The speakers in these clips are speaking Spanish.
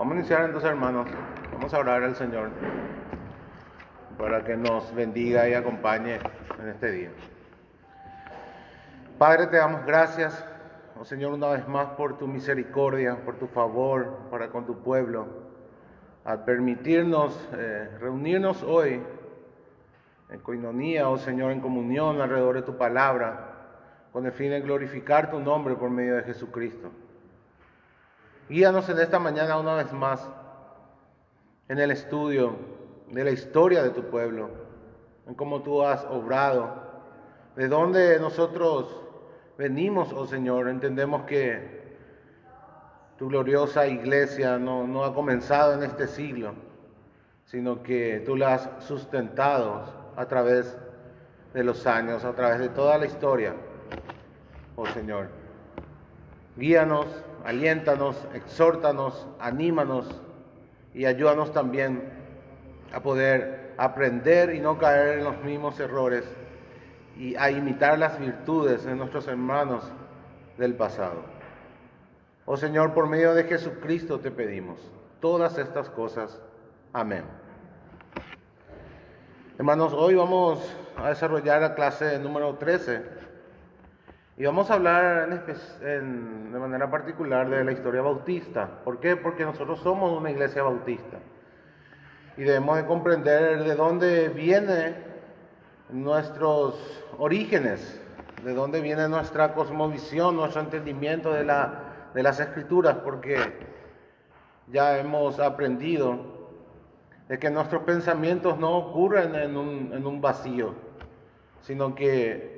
Vamos a iniciar entonces, hermanos. Vamos a orar al Señor para que nos bendiga y acompañe en este día. Padre, te damos gracias, oh Señor, una vez más por tu misericordia, por tu favor para con tu pueblo, al permitirnos reunirnos hoy en coinonía, oh Señor, en comunión alrededor de tu palabra, con el fin de glorificar tu nombre por medio de Jesucristo. Guíanos en esta mañana una vez más en el estudio de la historia de tu pueblo, en cómo tú has obrado, de dónde nosotros venimos, oh Señor. Entendemos que tu gloriosa iglesia no ha comenzado en este siglo, sino que tú la has sustentado a través de los años, a través de toda la historia, oh Señor. Guíanos, aliéntanos, exhórtanos, anímanos y ayúdanos también a poder aprender y no caer en los mismos errores y a imitar las virtudes de nuestros hermanos del pasado. Oh Señor, por medio de Jesucristo te pedimos todas estas cosas. Amén. Hermanos, hoy vamos a desarrollar la clase número 13 y vamos a hablar de manera particular de la historia bautista. ¿Por qué? Porque nosotros somos una iglesia bautista y debemos de comprender de dónde vienen nuestros orígenes, de dónde viene nuestra cosmovisión, nuestro entendimiento de las Escrituras, porque ya hemos aprendido de que nuestros pensamientos no ocurren en un vacío, sino que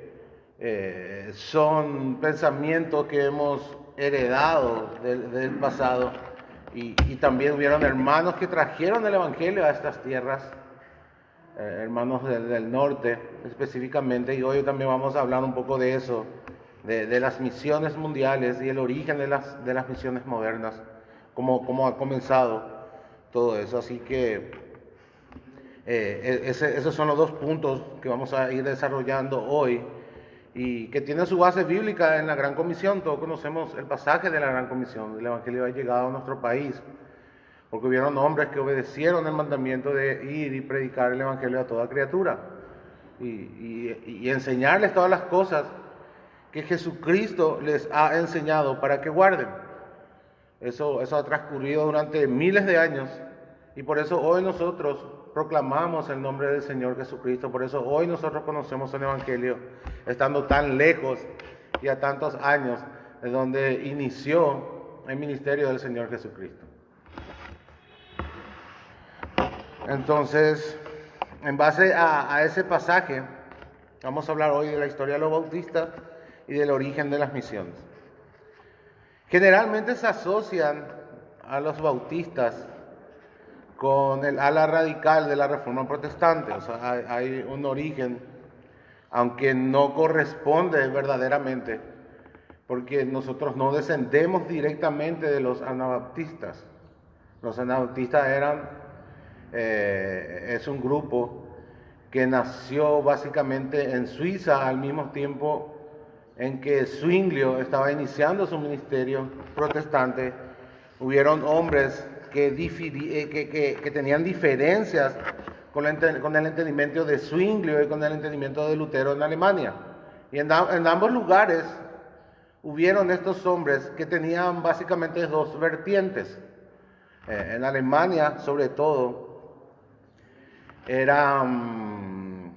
son pensamientos que hemos heredado del pasado, y también hubieron hermanos que trajeron el Evangelio a estas tierras, hermanos del norte específicamente, y hoy también vamos a hablar un poco de eso, de las misiones mundiales y el origen de las misiones modernas, cómo ha comenzado todo eso. Así que esos son los dos puntos que vamos a ir desarrollando hoy y que tienen su base bíblica en la Gran Comisión. Todos conocemos el pasaje de la Gran Comisión. El Evangelio ha llegado a nuestro país porque hubieron hombres que obedecieron el mandamiento de ir y predicar el Evangelio a toda criatura y enseñarles todas las cosas que Jesucristo les ha enseñado para que guarden. Eso ha transcurrido durante miles de años, y por eso hoy nosotros proclamamos el nombre del Señor Jesucristo. Por eso hoy nosotros conocemos el Evangelio, estando tan lejos y a tantos años de donde inició el ministerio del Señor Jesucristo. Entonces, en base a ese pasaje, vamos a hablar hoy de la historia de los bautistas y del origen de las misiones. Generalmente se asocian a los bautistas con el ala radical de la Reforma Protestante. O sea, hay un origen, aunque no corresponde verdaderamente, porque nosotros no descendemos directamente de los anabaptistas. Los anabaptistas es un grupo que nació básicamente en Suiza al mismo tiempo en que Zwinglio estaba iniciando su ministerio protestante. Hubieron hombres que tenían diferencias con el entendimiento de Zwinglio y con el entendimiento de Lutero en Alemania. Y en ambos lugares hubieron estos hombres que tenían básicamente dos vertientes. En Alemania, sobre todo, era un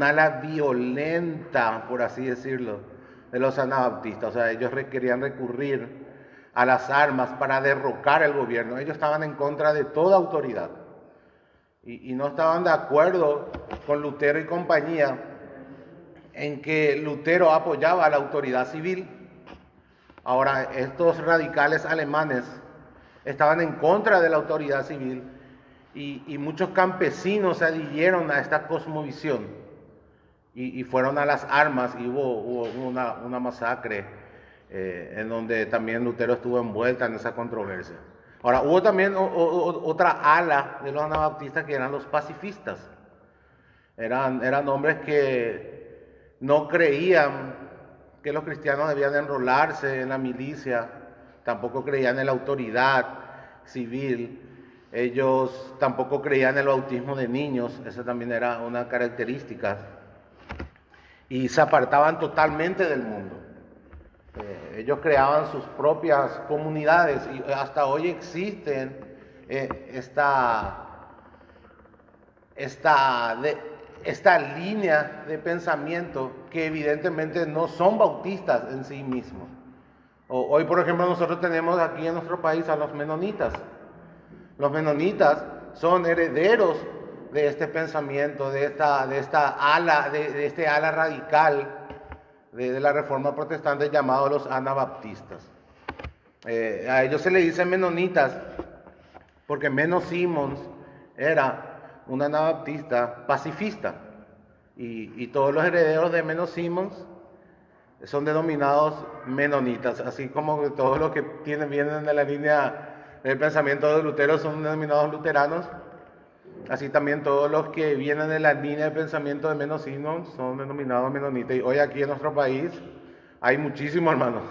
ala violenta, por así decirlo, de los anabaptistas. O sea, ellos querían recurrir a las armas para derrocar el gobierno. Ellos estaban en contra de toda autoridad y no estaban de acuerdo con Lutero y compañía en que Lutero apoyaba a la autoridad civil. Ahora, estos radicales alemanes estaban en contra de la autoridad civil, y muchos campesinos se adhirieron a esta cosmovisión y fueron a las armas, y hubo una masacre en donde también Lutero estuvo envuelta en esa controversia. Ahora, hubo también otra ala de los anabaptistas que eran los pacifistas. Eran hombres que no creían que los cristianos debían enrolarse en la milicia tampoco creían en la autoridad civil, ellos tampoco creían en el bautismo de niños, esa también era una característica, y se apartaban totalmente del mundo. Ellos creaban sus propias comunidades y hasta hoy existen esta línea de pensamiento que evidentemente no son bautistas en sí mismos. Hoy, por ejemplo, nosotros tenemos aquí en nuestro país a los menonitas. Los menonitas son herederos de este pensamiento, de este ala radical de la Reforma Protestante llamados los anabaptistas. A ellos se le dice menonitas porque Menno Simons era un anabaptista pacifista y todos los herederos de Menno Simons son denominados menonitas, así como todos los que vienen de la línea del pensamiento de Lutero son denominados luteranos, así también todos los que vienen de la línea de pensamiento de Menno Simons son denominados menonitas. Y hoy aquí en nuestro país hay muchísimos hermanos.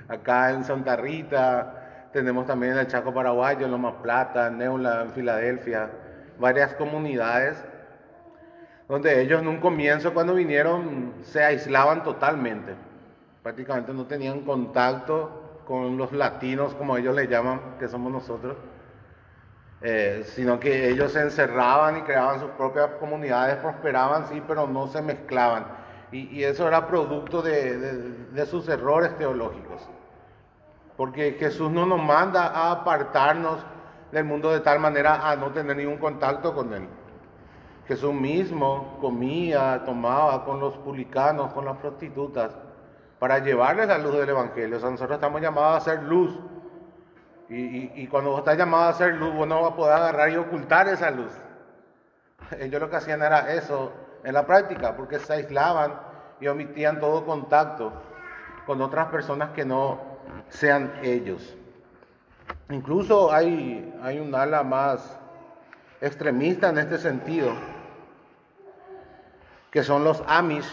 Acá en Santa Rita, tenemos también en el Chaco Paraguayo, en Loma Plata, en Neula, en Filadelfia, varias comunidades donde ellos en un comienzo cuando vinieron se aislaban totalmente. Prácticamente no tenían contacto con los latinos, como ellos le llaman, que somos nosotros, sino que ellos se encerraban y creaban sus propias comunidades, prosperaban, sí, pero no se mezclaban. Y eso era producto de sus errores teológicos. Porque Jesús no nos manda a apartarnos del mundo de tal manera a no tener ningún contacto con Él. Jesús mismo comía, tomaba con los publicanos, con las prostitutas, para llevarles la luz del Evangelio. O sea, nosotros estamos llamados a hacer luz. Y cuando vos estás llamado a hacer luz, vos no vas a poder agarrar y ocultar esa luz. Ellos lo que hacían era eso en la práctica, porque se aislaban y omitían todo contacto con otras personas que no sean ellos. Incluso hay un ala más extremista en este sentido, que son los Amish,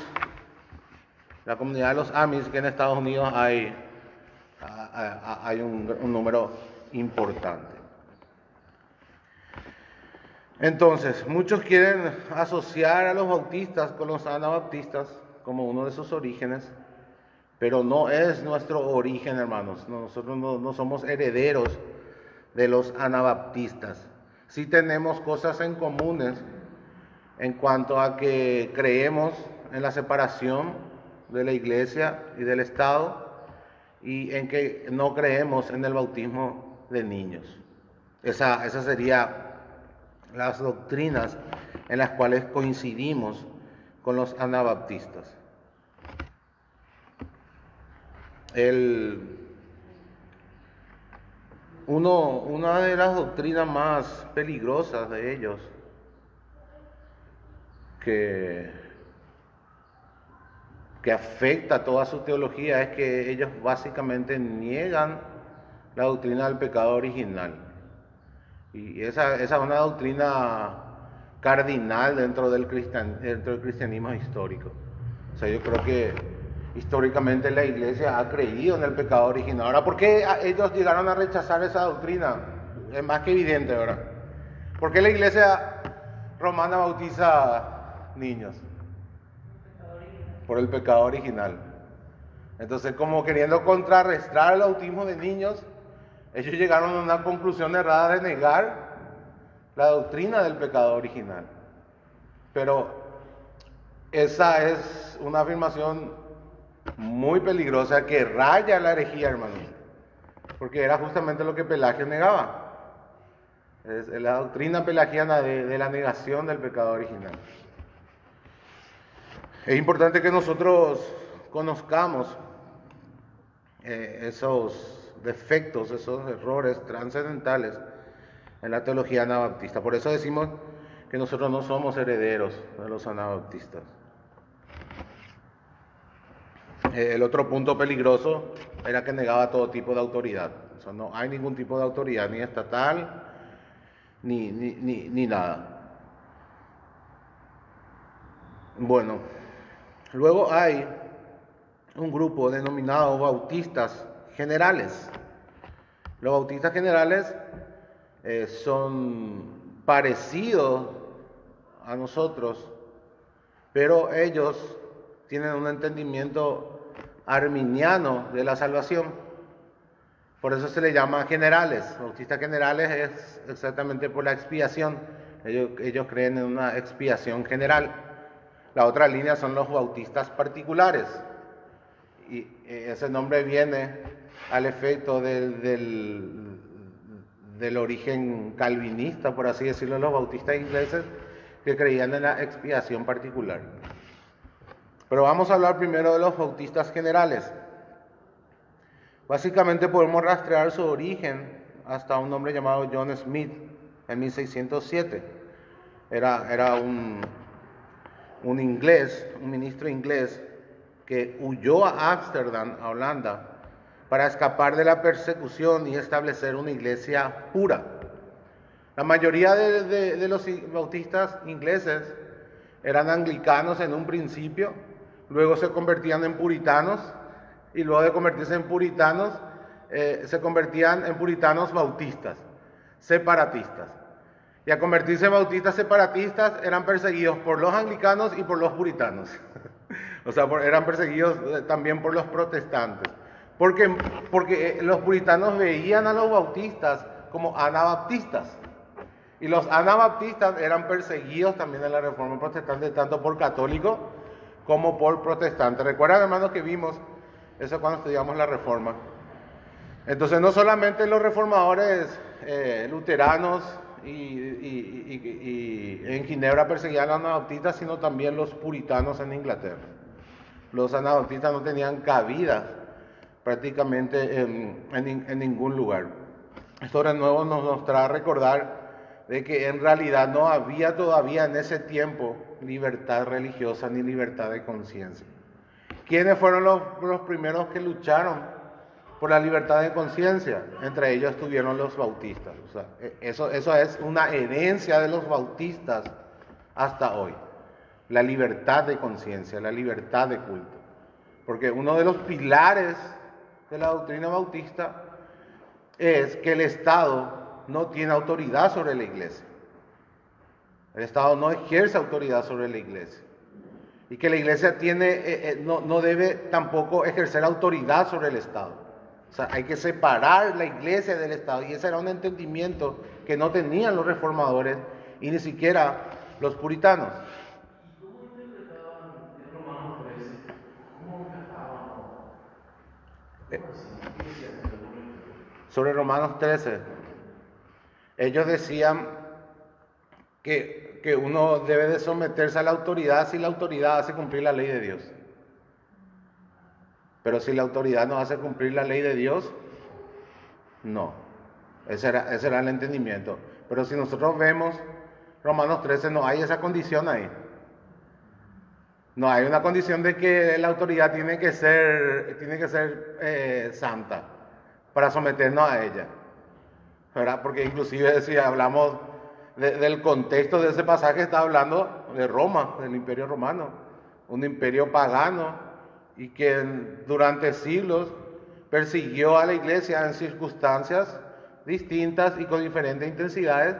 la comunidad de los Amish, que en Estados Unidos hay un número importante. Entonces, muchos quieren asociar a los bautistas con los anabaptistas como uno de sus orígenes, pero no es nuestro origen, hermanos. Nosotros no somos herederos de los anabaptistas. Sí tenemos cosas en comunes en cuanto a que creemos en la separación de la iglesia y del Estado y en que no creemos en el bautismo de niños. Esas serían las doctrinas en las cuales coincidimos con los anabaptistas. Una de las doctrinas más peligrosas de ellos, que afecta toda su teología, es que ellos básicamente niegan la doctrina del pecado original. Y esa es una doctrina cardinal dentro del cristianismo histórico. O sea, yo creo que históricamente la iglesia ha creído en el pecado original. Ahora, ¿por qué ellos llegaron a rechazar esa doctrina? Es más que evidente, ¿verdad? ¿Por qué la iglesia romana bautiza niños? Por el pecado original. Entonces, como queriendo contrarrestar el bautismo de niños, ellos llegaron a una conclusión errada de negar la doctrina del pecado original. Pero esa es una afirmación muy peligrosa que raya la herejía, hermanos, porque era justamente lo que Pelagio negaba. Es la doctrina pelagiana de la negación del pecado original. Es importante que nosotros conozcamos esos defectos, esos errores trascendentales en la teología anabaptista. Por eso decimos que nosotros no somos herederos de los anabaptistas. El otro punto peligroso era que negaba todo tipo de autoridad. O sea, no hay ningún tipo de autoridad, ni estatal, ni nada. Bueno, luego hay un grupo denominado bautistas generales. Los bautistas generales son parecidos a nosotros, pero ellos tienen un entendimiento arminiano de la salvación. Por eso se le llama generales. Bautistas generales es exactamente por la expiación. Ellos creen en una expiación general. La otra línea son los bautistas particulares. Y ese nombre viene al efecto del origen calvinista, por así decirlo, los bautistas ingleses que creían en la expiación particular. Pero vamos a hablar primero de los bautistas generales. Básicamente podemos rastrear su origen hasta un hombre llamado John Smith en 1607. Era un inglés, un ministro inglés que huyó a Ámsterdam, a Holanda, para escapar de la persecución y establecer una iglesia pura. La mayoría de los bautistas ingleses eran anglicanos en un principio, luego se convertían en puritanos, y luego de convertirse en puritanos, se convertían en puritanos bautistas, separatistas. Y al convertirse en bautistas separatistas, eran perseguidos por los anglicanos y por los puritanos. O sea, eran perseguidos también por los protestantes. Porque los puritanos veían a los bautistas como anabaptistas. Y los anabaptistas eran perseguidos también en la Reforma Protestante, tanto por católicos como por protestantes. ¿Recuerdan, hermanos, que vimos eso cuando estudiamos la Reforma? Entonces, no solamente los reformadores luteranos y en Ginebra perseguían a los anabaptistas, sino también los puritanos en Inglaterra. Los anabaptistas no tenían cabida prácticamente en ningún lugar. Esto de nuevo nos trae a recordar de que en realidad no había todavía en ese tiempo libertad religiosa ni libertad de conciencia. ¿Quiénes fueron los primeros que lucharon por la libertad de conciencia? Entre ellos estuvieron los bautistas. O sea, eso es una herencia de los bautistas hasta hoy. La libertad de conciencia, la libertad de culto. Porque uno de los pilares de la doctrina bautista es que el Estado no tiene autoridad sobre la iglesia. El Estado no ejerce autoridad sobre la iglesia. Y que la iglesia no debe tampoco ejercer autoridad sobre el Estado. O sea, hay que separar la iglesia del Estado. Y ese era un entendimiento que no tenían los reformadores y ni siquiera los puritanos. ¿Cómo interpretaban en Romanos 13? ¿Cómo trataban? Sobre Romanos 13, ellos decían que uno debe de someterse a la autoridad si la autoridad hace cumplir la ley de Dios. Pero si la autoridad no hace cumplir la ley de Dios, no. Ese era el entendimiento. Pero si nosotros vemos Romanos 13, no hay esa condición ahí. No hay una condición de que la autoridad tiene que ser santa para someternos a ella, ¿verdad? Porque inclusive si hablamos del contexto de ese pasaje, está hablando de Roma, del Imperio Romano, un imperio pagano y que durante siglos persiguió a la iglesia en circunstancias distintas y con diferentes intensidades,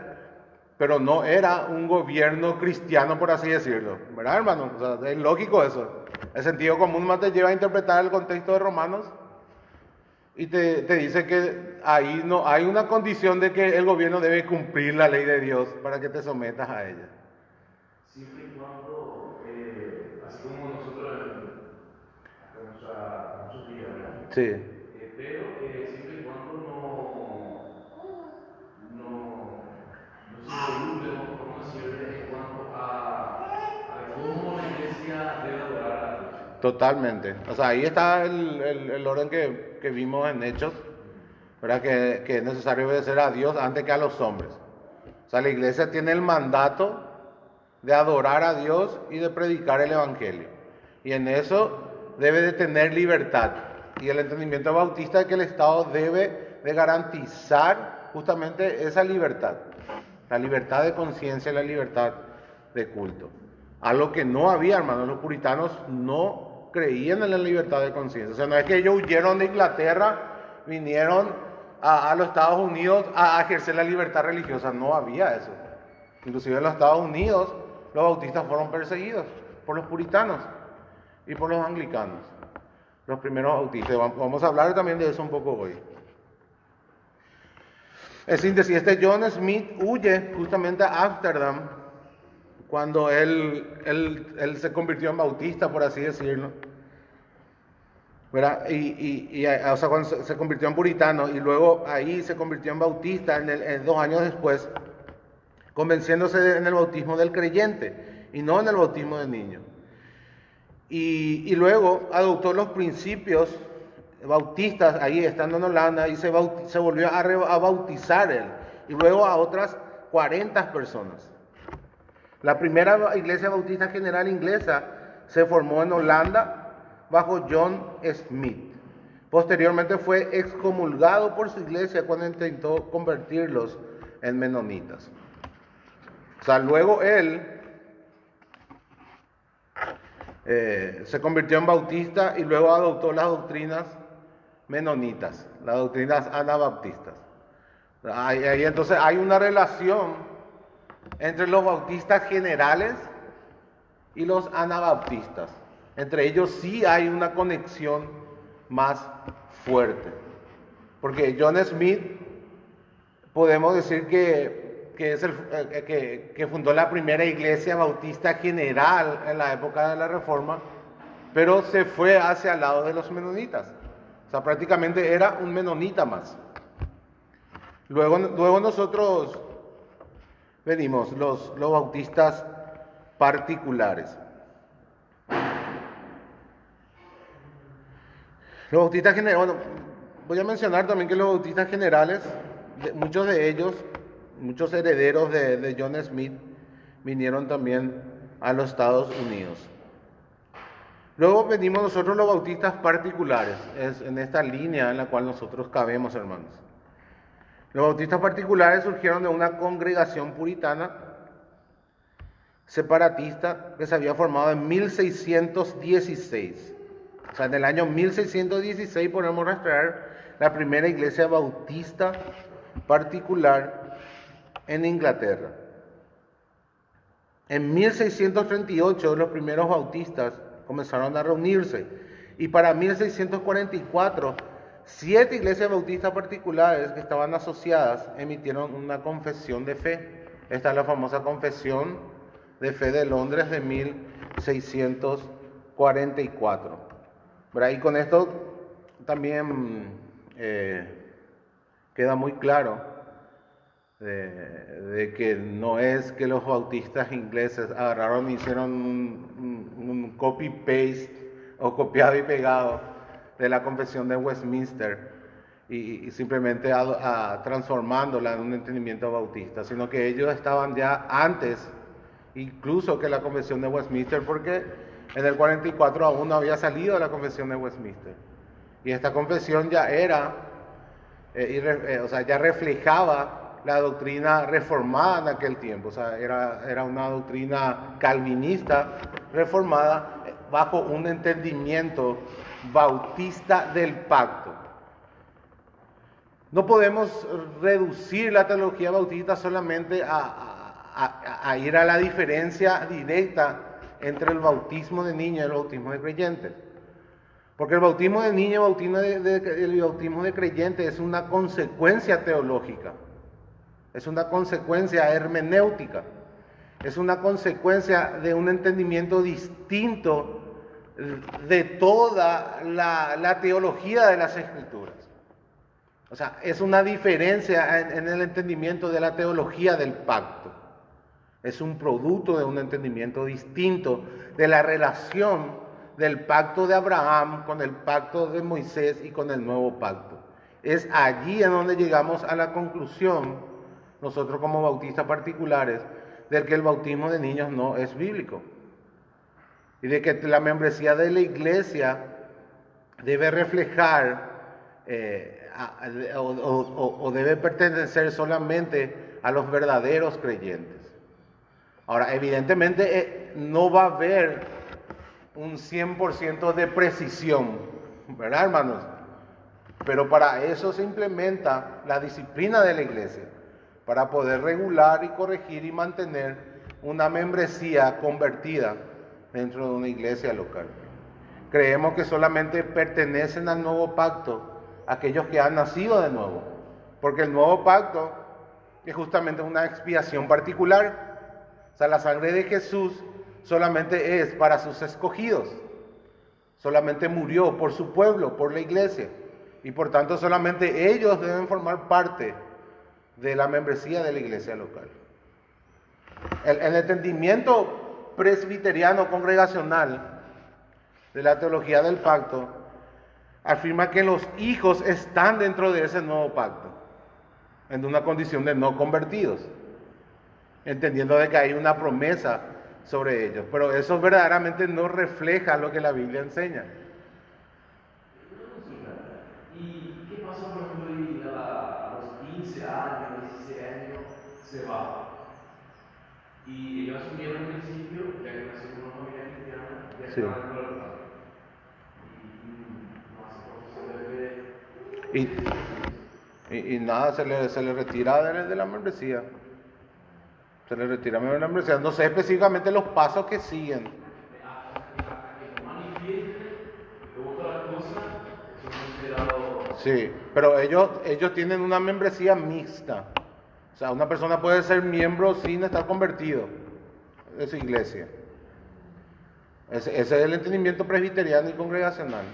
pero no era un gobierno cristiano, por así decirlo, ¿verdad, hermano? O sea, es lógico eso. El sentido común más te lleva a interpretar el contexto de Romanos y te dice que ahí no hay una condición de que el gobierno debe cumplir la ley de Dios para que te sometas a ella. Siempre y cuando, así como nosotros en nuestros días, ¿verdad? Sí. Pero siempre y cuando no se involucre, vamos a decir, en cuanto a cómo la iglesia debe adorar a Dios. Totalmente. O sea, ahí está el orden que vimos en Hechos, ¿verdad? Que es necesario obedecer a Dios antes que a los hombres. O sea, la iglesia tiene el mandato de adorar a Dios y de predicar el Evangelio. Y en eso debe de tener libertad. Y el entendimiento bautista es que el Estado debe de garantizar justamente esa libertad. La libertad de conciencia y la libertad de culto. Algo que no había, hermanos. Los puritanos no creían en la libertad de conciencia. O sea, no es que ellos huyeron de Inglaterra, vinieron a los Estados Unidos a ejercer la libertad religiosa. No había eso. Inclusive en los Estados Unidos los bautistas fueron perseguidos por los puritanos y por los anglicanos, los primeros bautistas. Vamos a hablar también de eso un poco hoy. En síntesis, este John Smith huye justamente a Ámsterdam cuando él se convirtió en bautista, por así decirlo, ¿verdad? O sea, cuando se convirtió en puritano y luego ahí se convirtió en bautista 2 años después, convenciéndose en el bautismo del creyente y no en el bautismo del niño. Y luego adoptó los principios bautistas ahí estando en Holanda y se volvió a bautizar él y luego a otras 40 personas. La primera iglesia bautista general inglesa se formó en Holanda bajo John Smith. Posteriormente fue excomulgado por su iglesia cuando intentó convertirlos en menonitas. O sea, luego él se convirtió en bautista y luego adoptó las doctrinas menonitas, las doctrinas anabaptistas. Ahí entonces hay una relación entre los bautistas generales y los anabaptistas. Entre ellos sí hay una conexión más fuerte. Porque John Smith, podemos decir que fundó la primera iglesia bautista general en la época de la Reforma, pero se fue hacia el lado de los menonitas. O sea, prácticamente era un menonita más. Luego nosotros venimos, los bautistas particulares. Los bautistas generales, bueno, voy a mencionar también que los bautistas generales, muchos de ellos, muchos herederos de John Smith, vinieron también a los Estados Unidos. Luego venimos nosotros los bautistas particulares, es en esta línea en la cual nosotros cabemos, hermanos. Los bautistas particulares surgieron de una congregación puritana separatista que se había formado en 1616. O sea, en el año 1616 podemos rastrear la primera iglesia bautista particular en Inglaterra. En 1638 los primeros bautistas comenzaron a reunirse y para 1644 7 iglesias bautistas particulares que estaban asociadas emitieron una confesión de fe. Esta es la famosa confesión de fe de Londres de 1644. ¿Verdad? Y con esto también queda muy claro de que no es que los bautistas ingleses agarraron y hicieron un copy-paste o copiado y pegado de la confesión de Westminster y simplemente transformándola en un entendimiento bautista, sino que ellos estaban ya antes, incluso que la confesión de Westminster, porque en el 44 aún no había salido la confesión de Westminster. Y esta confesión ya era, ya reflejaba la doctrina reformada en aquel tiempo. O sea, era una doctrina calvinista reformada bajo un entendimiento bautista del pacto. No podemos reducir la teología bautista solamente a ir a la diferencia directa entre el bautismo de niños y el bautismo de creyentes. Porque el bautismo de niños y el bautismo de creyentes es una consecuencia teológica, es una consecuencia hermenéutica, es una consecuencia de un entendimiento distinto de toda la teología de las Escrituras. O sea, es una diferencia en el entendimiento de la teología del pacto. Es un producto de un entendimiento distinto de la relación del pacto de Abraham con el pacto de Moisés y con el nuevo pacto. Es allí en donde llegamos a la conclusión, nosotros como bautistas particulares, de que el bautismo de niños no es bíblico. Y de que la membresía de la iglesia debe reflejar o debe pertenecer solamente a los verdaderos creyentes. Ahora, evidentemente no va a haber un 100% de precisión, ¿verdad, hermanos? Pero para eso se implementa la disciplina de la iglesia, para poder regular y corregir y mantener una membresía convertida dentro de una iglesia local. Creemos que solamente pertenecen al nuevo pacto aquellos que han nacido de nuevo, porque el nuevo pacto es justamente una expiación particular. O sea, la sangre de Jesús solamente es para sus escogidos, solamente murió por su pueblo, por la iglesia, y por tanto solamente ellos deben formar parte de la membresía de la iglesia local. El entendimiento presbiteriano congregacional de la teología del pacto afirma que los hijos están dentro de ese nuevo pacto, en una condición de no convertidos, entendiendo de que hay una promesa sobre ellos, pero eso verdaderamente no refleja lo que la Biblia enseña. ¿Y qué pasó, por ejemplo, y a los 15 años, 16 años, se va? Y ellos asumieron en principio, ya que nació en una familia cristiana, ya Sí. estaban dentro del pacto. Y no hace profesión de fe. Y nada, se le retira de la membresía. Se le retira de la membresía. No sé específicamente los pasos que siguen. Hasta que no manifiesten otra cosa, son considerados. Sí, pero ellos tienen una membresía mixta. O sea, una persona puede ser miembro sin estar convertido de su iglesia. Ese es el entendimiento presbiteriano y congregacional.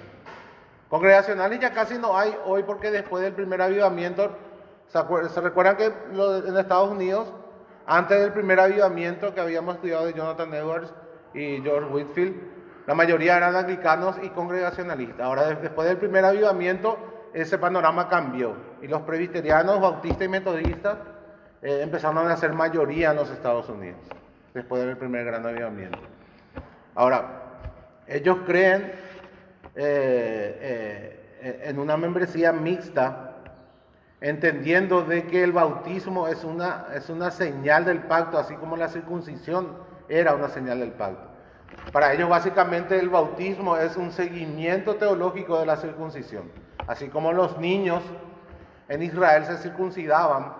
Congregacionales ya casi no hay hoy porque después del primer avivamiento, ¿se recuerdan que en Estados Unidos, antes del primer avivamiento que habíamos estudiado de Jonathan Edwards y George Whitefield, la mayoría eran anglicanos y congregacionalistas? Ahora, después del primer avivamiento, ese panorama cambió y los presbiterianos, bautistas y metodistas empezaron a ser mayoría en los Estados Unidos, después del primer gran avivamiento. Ahora, ellos creen en una membresía mixta, entendiendo de que el bautismo es una señal del pacto, así como la circuncisión era una señal del pacto. Para ellos básicamente el bautismo es un seguimiento teológico de la circuncisión, así como los niños en Israel se circuncidaban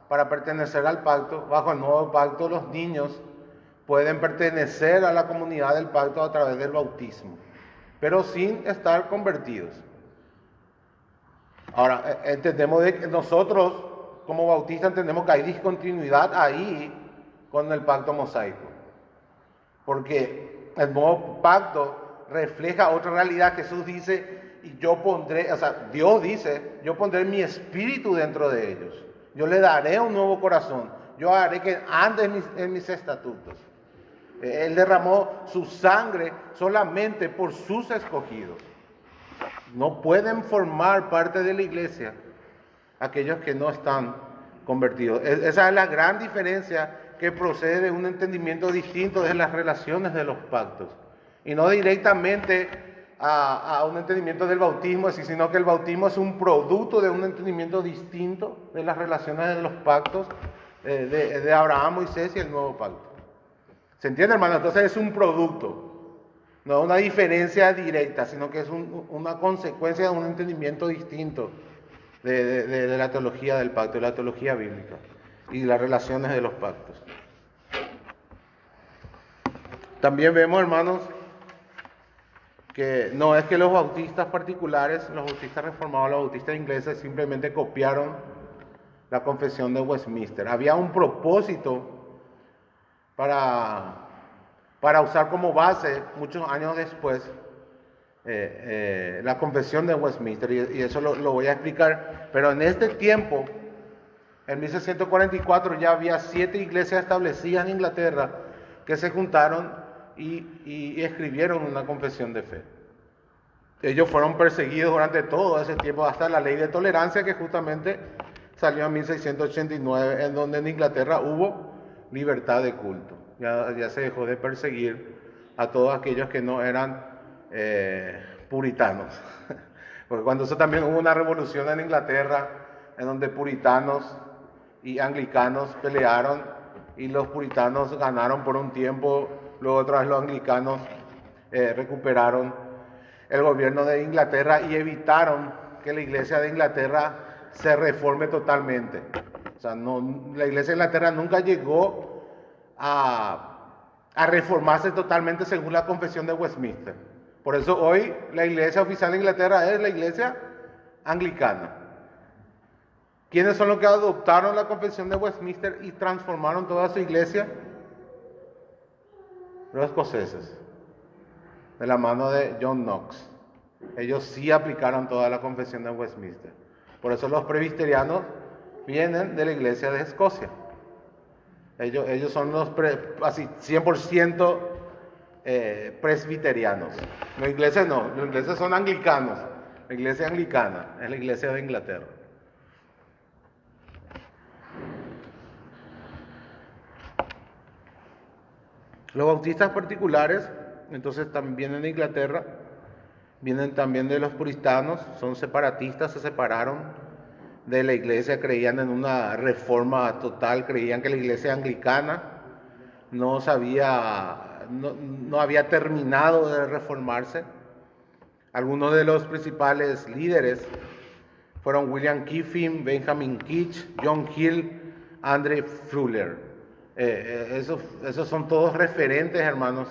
para pertenecer al pacto. Bajo el nuevo pacto los niños pueden pertenecer a la comunidad del pacto a través del bautismo, pero sin estar convertidos. Ahora, entendemos de que nosotros como bautistas entendemos que hay discontinuidad ahí con el pacto mosaico, porque el nuevo pacto refleja otra realidad. Jesús dice, y Dios dice, yo pondré mi espíritu dentro de ellos, yo le daré un nuevo corazón, yo haré que ande en mis estatutos. Él derramó su sangre solamente por sus escogidos. No pueden formar parte de la iglesia aquellos que no están convertidos. Esa es la gran diferencia que procede de un entendimiento distinto de las relaciones de los pactos. Y no directamente a un entendimiento del bautismo, sino que el bautismo es un producto de un entendimiento distinto de las relaciones de los pactos de Abraham, Moisés y el nuevo pacto. ¿Se entiende, hermano? Entonces es un producto, no una diferencia directa, sino que es una consecuencia de un entendimiento distinto de la teología del pacto, de la teología bíblica y las relaciones de los pactos. También vemos, hermanos, que no es que los bautistas particulares, los bautistas reformados, los bautistas ingleses simplemente copiaron la confesión de Westminster. Había un propósito para usar como base, muchos años después, la confesión de Westminster, y eso lo voy a explicar. Pero en este tiempo, en 1644, ya había 7 iglesias establecidas en Inglaterra que se juntaron y escribieron una confesión de fe. Ellos fueron perseguidos durante todo ese tiempo, hasta la ley de tolerancia, que justamente salió en 1689, en donde en Inglaterra hubo libertad de culto. Ya se dejó de perseguir a todos aquellos que no eran puritanos. Porque cuando eso también hubo una revolución en Inglaterra, en donde puritanos y anglicanos pelearon, y los puritanos ganaron por un tiempo, luego otra vez los anglicanos recuperaron el gobierno de Inglaterra y evitaron que la iglesia de Inglaterra se reforme totalmente. O sea, no, la iglesia de Inglaterra nunca llegó a reformarse totalmente según la confesión de Westminster. Por eso hoy la iglesia oficial de Inglaterra es la iglesia anglicana. ¿Quiénes son los que adoptaron la confesión de Westminster y transformaron toda su iglesia? Los escoceses, de la mano de John Knox. Ellos sí aplicaron toda la confesión de Westminster. Por eso los presbiterianos vienen de la iglesia de Escocia. Ellos son los así 100% presbiterianos. Los ingleses no, los ingleses son anglicanos. La iglesia anglicana es la iglesia de Inglaterra. Los bautistas particulares, entonces también vienen de Inglaterra, vienen también de los puritanos, son separatistas, se separaron de la iglesia, creían en una reforma total, creían que la iglesia anglicana no había terminado de reformarse. Algunos de los principales líderes fueron William Kiffin, Benjamin Keach, John Hill, Andrew Fuller. Esos son todos referentes, hermanos,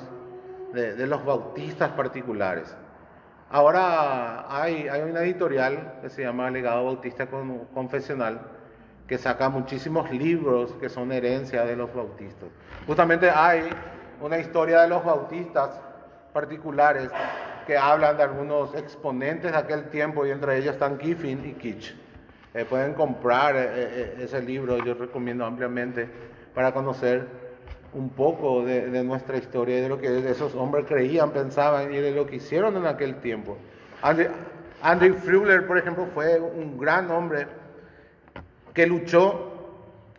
de los bautistas particulares. Ahora hay una editorial que se llama Legado Bautista Confesional, que saca muchísimos libros que son herencia de los bautistas. Justamente hay una historia de los bautistas particulares que hablan de algunos exponentes de aquel tiempo, y entre ellos están Kiffin y Keach. Pueden comprar ese libro, yo recomiendo ampliamente, para conocer un poco de nuestra historia y de lo que esos hombres creían, pensaban y de lo que hicieron en aquel tiempo. Andrew Fuller, por ejemplo, fue un gran hombre que luchó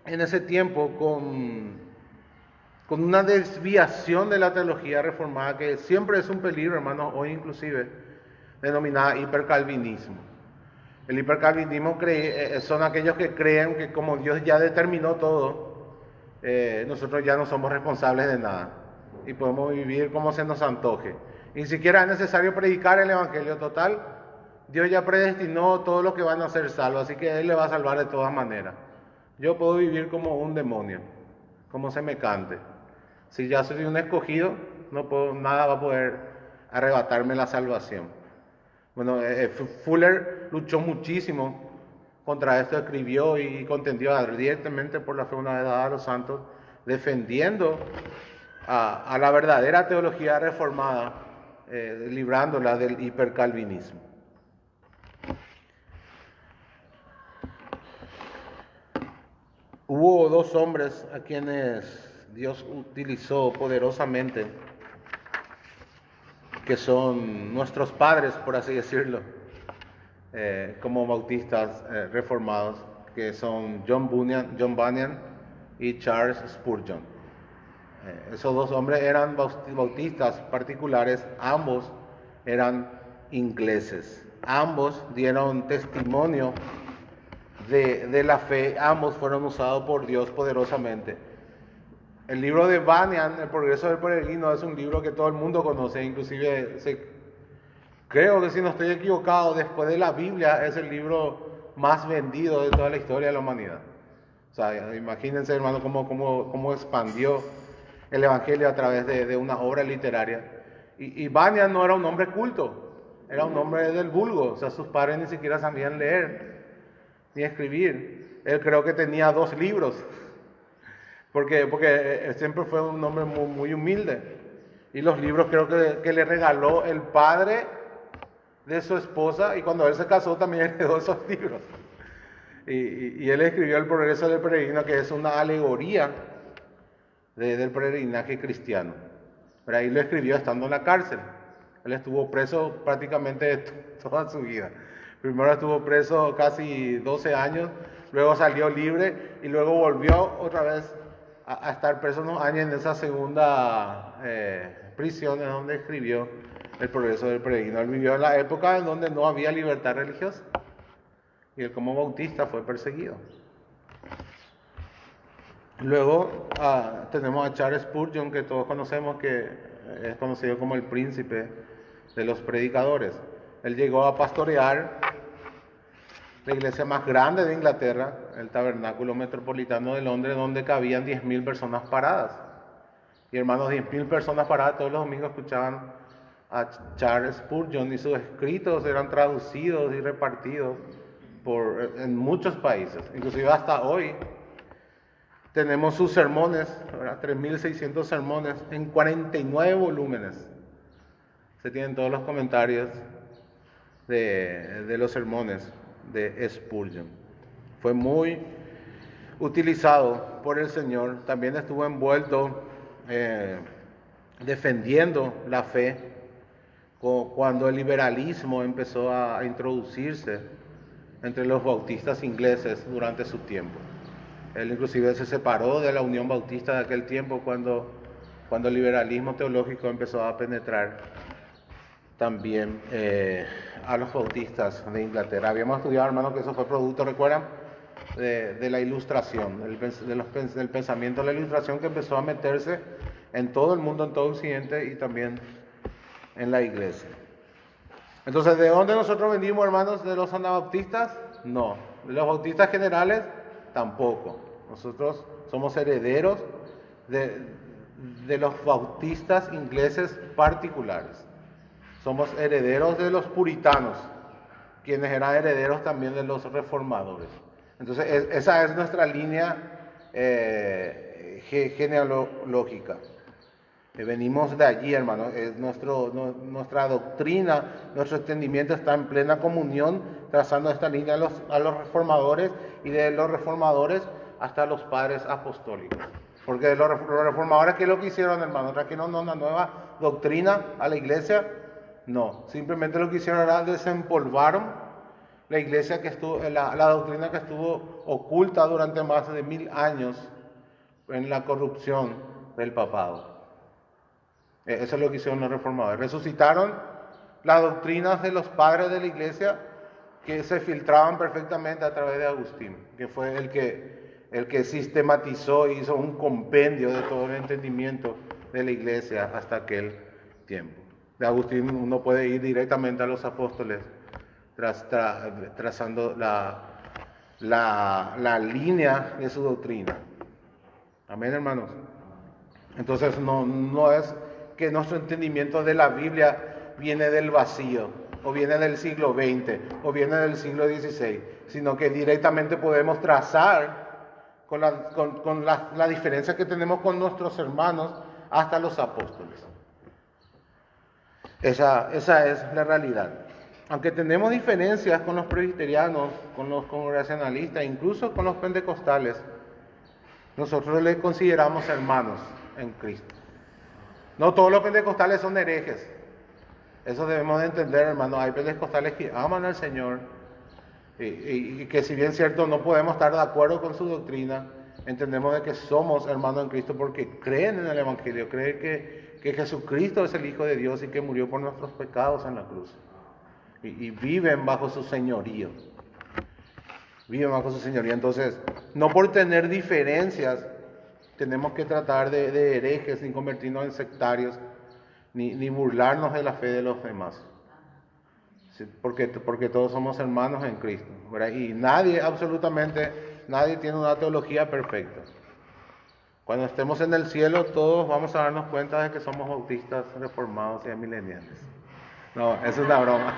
en ese tiempo con una desviación de la teología reformada, que siempre es un peligro, hermanos, hoy inclusive, denominada hipercalvinismo. El hipercalvinismo son aquellos que creen que como Dios ya determinó todo, nosotros ya no somos responsables de nada y podemos vivir como se nos antoje. Ni siquiera es necesario predicar el evangelio total. Dios ya predestinó todos los que van a ser salvos, así que Él le va a salvar de todas maneras. Yo puedo vivir como un demonio, como se me cante. Si ya soy un escogido, nada va a poder arrebatarme la salvación. Bueno, Fuller luchó muchísimo contra esto, escribió y contendió ardientemente por la fe una vez dada a los santos, defendiendo a la verdadera teología reformada, librándola del hipercalvinismo. Hubo dos hombres a quienes Dios utilizó poderosamente, que son nuestros padres, por así decirlo, como bautistas reformados, que son John Bunyan y Charles Spurgeon. Esos dos hombres eran bautistas particulares, ambos eran ingleses, ambos dieron testimonio de la fe, ambos fueron usados por Dios poderosamente. El libro de Bunyan, El progreso del peregrino, es un libro que todo el mundo conoce, inclusive creo que, si no estoy equivocado, después de la Biblia es el libro más vendido de toda la historia de la humanidad. O sea, imagínense, hermano, cómo expandió el evangelio a través de una obra literaria. Y Bunyan no era un hombre culto, era un hombre del vulgo. O sea, sus padres ni siquiera sabían leer ni escribir. Él creo que tenía 2 libros, porque él siempre fue un hombre muy humilde. Y los libros creo que le regaló el padre de su esposa, y cuando él se casó también heredó esos libros. Y él escribió El progreso del peregrino, que es una alegoría del peregrinaje cristiano. Pero ahí lo escribió estando en la cárcel. Él estuvo preso prácticamente toda su vida. Primero estuvo preso casi 12 años, luego salió libre y luego volvió otra vez a estar preso unos años en esa segunda prisión en donde escribió El progreso del peregrino. Él vivió en la época en donde no había libertad religiosa y él como bautista fue perseguido. Luego tenemos a Charles Spurgeon, que todos conocemos, que es conocido como el príncipe de los predicadores. Él llegó a pastorear la iglesia más grande de Inglaterra, el Tabernáculo Metropolitano de Londres, donde cabían 10.000 personas paradas. Y hermanos, 10.000 personas paradas todos los domingos escuchaban a Charles Spurgeon, y sus escritos eran traducidos y repartidos en muchos países. Inclusive hasta hoy tenemos sus sermones, 3.600 sermones en 49 volúmenes. Se tienen todos los comentarios de los sermones de Spurgeon. Fue muy utilizado por el Señor. También estuvo envuelto defendiendo la fe cuando el liberalismo empezó a introducirse entre los bautistas ingleses durante su tiempo. Él inclusive se separó de la Unión Bautista de aquel tiempo cuando el liberalismo teológico empezó a penetrar también a los bautistas de Inglaterra. Habíamos estudiado, hermanos, que eso fue producto, ¿recuerdan? De la ilustración, del pensamiento de la ilustración, que empezó a meterse en todo el mundo, en todo Occidente y también en la iglesia. Entonces, ¿de dónde nosotros venimos, hermanos? ¿De los anabautistas? No. ¿De los bautistas generales? Tampoco. Nosotros somos herederos de los bautistas ingleses particulares. Somos herederos de los puritanos, quienes eran herederos también de los reformadores. Entonces, esa es nuestra línea genealógica. Venimos de allí, hermano. Nuestra doctrina, nuestro entendimiento está en plena comunión, trazando esta línea a los reformadores, y de los reformadores hasta los padres apostólicos. Porque los reformadores, ¿qué es lo que hicieron, hermano? ¿Trajeron una nueva doctrina a la iglesia? No, simplemente lo que hicieron era desempolvaron la iglesia la doctrina que estuvo oculta durante más de 1000 años en la corrupción del papado. Eso es lo que hicieron los reformadores. Resucitaron las doctrinas de los padres de la iglesia, que se filtraban perfectamente a través de Agustín, que fue el que sistematizó e hizo un compendio de todo el entendimiento de la iglesia hasta aquel tiempo. De Agustín uno puede ir directamente a los apóstoles, trazando la línea de su doctrina. Amén, hermanos. Entonces no es que nuestro entendimiento de la Biblia viene del vacío, o viene del siglo XX, o viene del siglo XVI, sino que directamente podemos trazar con la diferencia que tenemos con nuestros hermanos hasta los apóstoles. Esa es la realidad. Aunque tenemos diferencias con los presbiterianos, con los congregacionalistas, incluso con los pentecostales, nosotros les consideramos hermanos en Cristo. No todos los pentecostales son herejes. Eso debemos de entender, hermanos. Hay pentecostales que aman al Señor y que, si bien es cierto, no podemos estar de acuerdo con su doctrina, entendemos de que somos hermanos en Cristo porque creen en el Evangelio, creen que Jesucristo es el Hijo de Dios y que murió por nuestros pecados en la cruz. Y viven bajo su señorío. Viven bajo su señoría. Entonces, no por tener diferencias tenemos que tratar de herejes, ni convertirnos en sectarios, ni burlarnos de la fe de los demás. Sí, porque todos somos hermanos en Cristo, ¿verdad? Y absolutamente nadie tiene una teología perfecta. Cuando estemos en el cielo, todos vamos a darnos cuenta de que somos bautistas, reformados y mileniales. No, es una broma.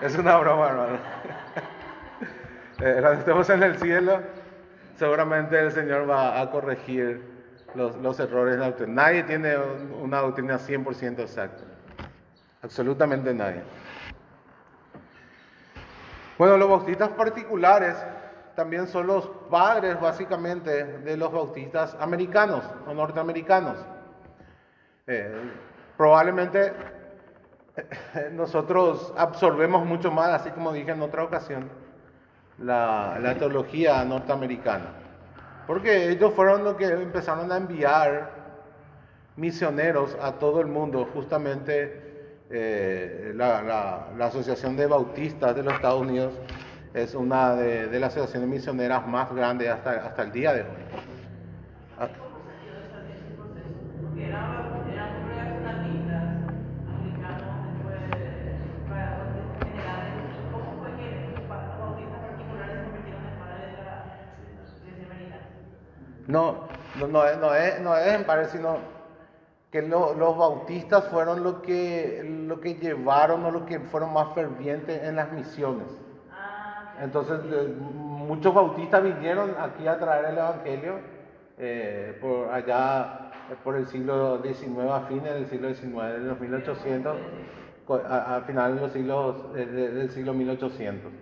Es una broma, hermano. Cuando estemos en el cielo, seguramente el Señor va a corregir los errores de la doctrina. Nadie tiene una doctrina 100% exacta. Absolutamente nadie. Bueno, los bautistas particulares también son los padres, básicamente, de los bautistas americanos o norteamericanos. Probablemente nosotros absorbemos mucho más, así como dije en otra ocasión, la teología norteamericana, porque ellos fueron los que empezaron a enviar misioneros a todo el mundo. Justamente la Asociación de Bautistas de los Estados Unidos es una de las asociaciones misioneras más grandes hasta el día de hoy. No es en pares, sino que los bautistas fueron lo que llevaron o lo que fueron más fervientes en las misiones. Entonces, muchos bautistas vinieron aquí a traer el Evangelio por allá, por el siglo XIX, a fines del siglo XIX, de los 1800, a final de los del siglo 1800.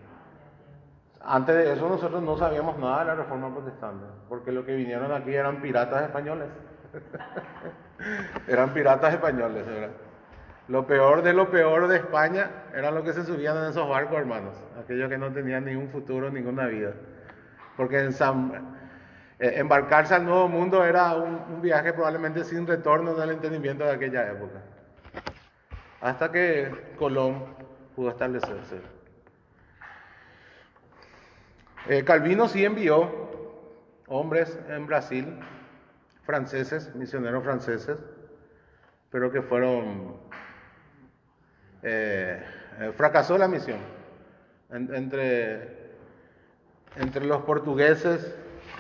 Antes de eso nosotros no sabíamos nada de la Reforma Protestante, porque los que vinieron aquí eran piratas españoles. Eran piratas españoles, ¿verdad? Lo peor de España eran los que se subían en esos barcos, hermanos. Aquellos que no tenían ningún futuro, ninguna vida. Porque embarcarse al Nuevo Mundo era un viaje probablemente sin retorno en el entendimiento de aquella época. Hasta que Colón pudo establecerse. Calvino sí envió hombres en Brasil, franceses, misioneros franceses, pero que fracasó la misión. Entre los portugueses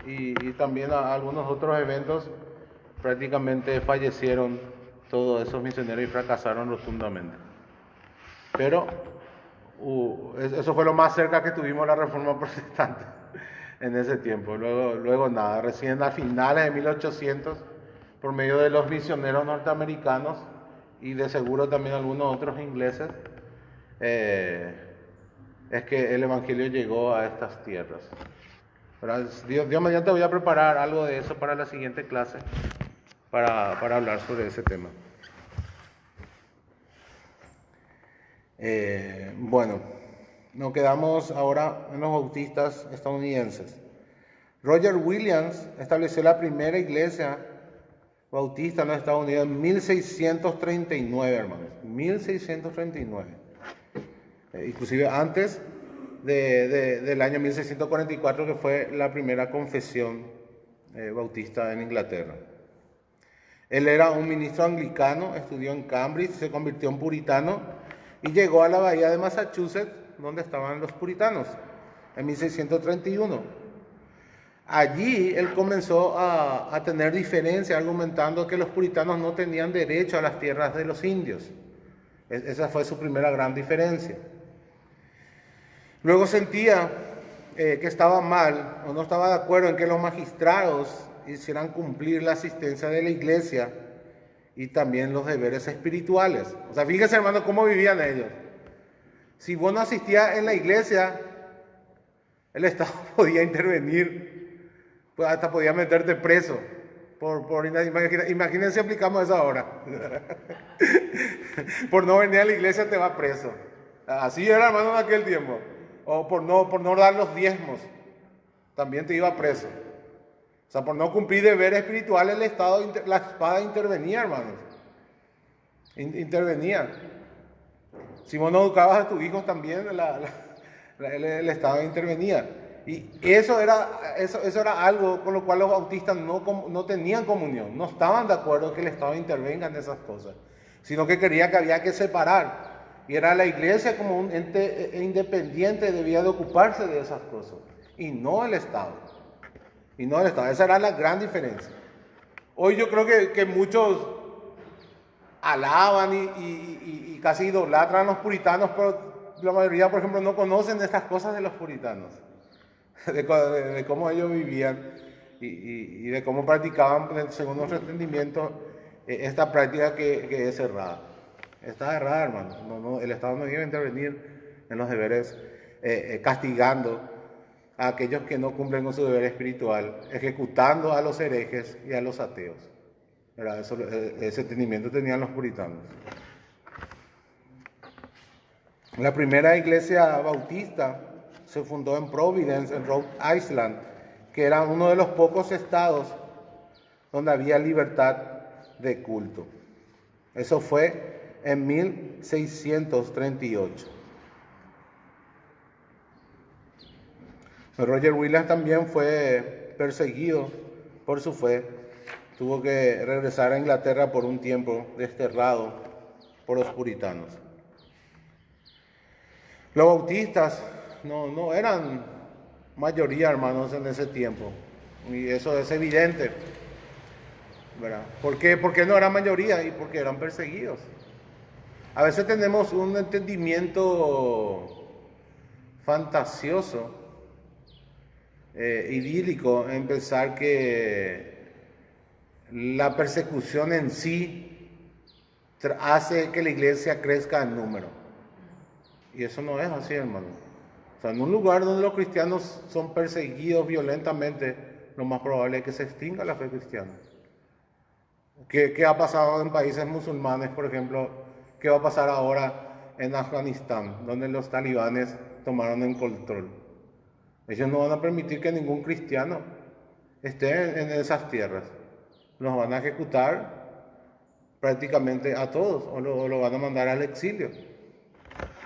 y también algunos otros eventos, prácticamente fallecieron todos esos misioneros y fracasaron rotundamente. Pero eso fue lo más cerca que tuvimos la Reforma Protestante en ese tiempo. Luego nada, recién a finales de 1800, por medio de los misioneros norteamericanos y de seguro también algunos otros ingleses, es que el Evangelio llegó a estas tierras. Pero Dios mediante voy a preparar algo de eso para la siguiente clase, para hablar sobre ese tema. Bueno, nos quedamos ahora en los bautistas estadounidenses. Roger Williams estableció la primera iglesia bautista en los Estados Unidos en 1639, hermanos. 1639. Inclusive antes del año 1644, que fue la primera confesión bautista en Inglaterra. Él era un ministro anglicano, estudió en Cambridge, se convirtió en puritano y llegó a la bahía de Massachusetts, donde estaban los puritanos, en 1631. Allí él comenzó a tener diferencia, argumentando que los puritanos no tenían derecho a las tierras de los indios. Esa fue su primera gran diferencia. Luego sentía que estaba mal o no estaba de acuerdo en que los magistrados hicieran cumplir la asistencia de la iglesia y también los deberes espirituales. O sea, fíjense, hermano, cómo vivían ellos. Si vos no asistías en la iglesia, el Estado podía intervenir, pues hasta podía meterte preso. Imagínense, aplicamos eso ahora. Por no venir a la iglesia te va preso. Así era, hermano, en aquel tiempo. O por no dar los diezmos, también te iba preso. O sea, por no cumplir deberes espirituales, el Estado, la espada intervenía, hermanos. Intervenía. Si vos no educabas a tus hijos, también el Estado intervenía. Y eso era algo con lo cual los bautistas no tenían comunión. No estaban de acuerdo en que el Estado intervenga en esas cosas, sino que quería que había que separar. Y era la iglesia como un ente independiente, debía de ocuparse de esas cosas. Y no el Estado. Esa era la gran diferencia. Hoy yo creo que muchos alaban y casi idolatran a los puritanos, pero la mayoría, por ejemplo, no conocen estas cosas de los puritanos. De cómo ellos vivían y de cómo practicaban, según nuestro entendimiento, esta práctica que es errada. Está errada, hermano. El Estado no debe intervenir en los deberes, castigando a aquellos que no cumplen con su deber espiritual, ejecutando a los herejes y a los ateos. Ese entendimiento tenían los puritanos. La primera iglesia bautista se fundó en Providence, en Rhode Island, que era uno de los pocos estados donde había libertad de culto. Eso fue en 1638. Roger Williams también fue perseguido por su fe. Tuvo que regresar a Inglaterra por un tiempo, desterrado por los puritanos. Los bautistas no eran mayoría, hermanos, en ese tiempo. Y eso es evidente, ¿verdad? ¿Por qué? Porque no eran mayoría y porque eran perseguidos. A veces tenemos un entendimiento fantasioso, idílico, en pensar que la persecución en sí hace que la iglesia crezca en número. Y eso no es así, hermano. O sea, en un lugar donde los cristianos son perseguidos violentamente, lo más probable es que se extinga la fe cristiana. ¿Qué ha pasado en países musulmanes, por ejemplo? ¿Qué va a pasar ahora en Afganistán, donde los talibanes tomaron el control? Ellos no van a permitir que ningún cristiano esté en esas tierras. Los van a ejecutar prácticamente a todos o lo van a mandar al exilio.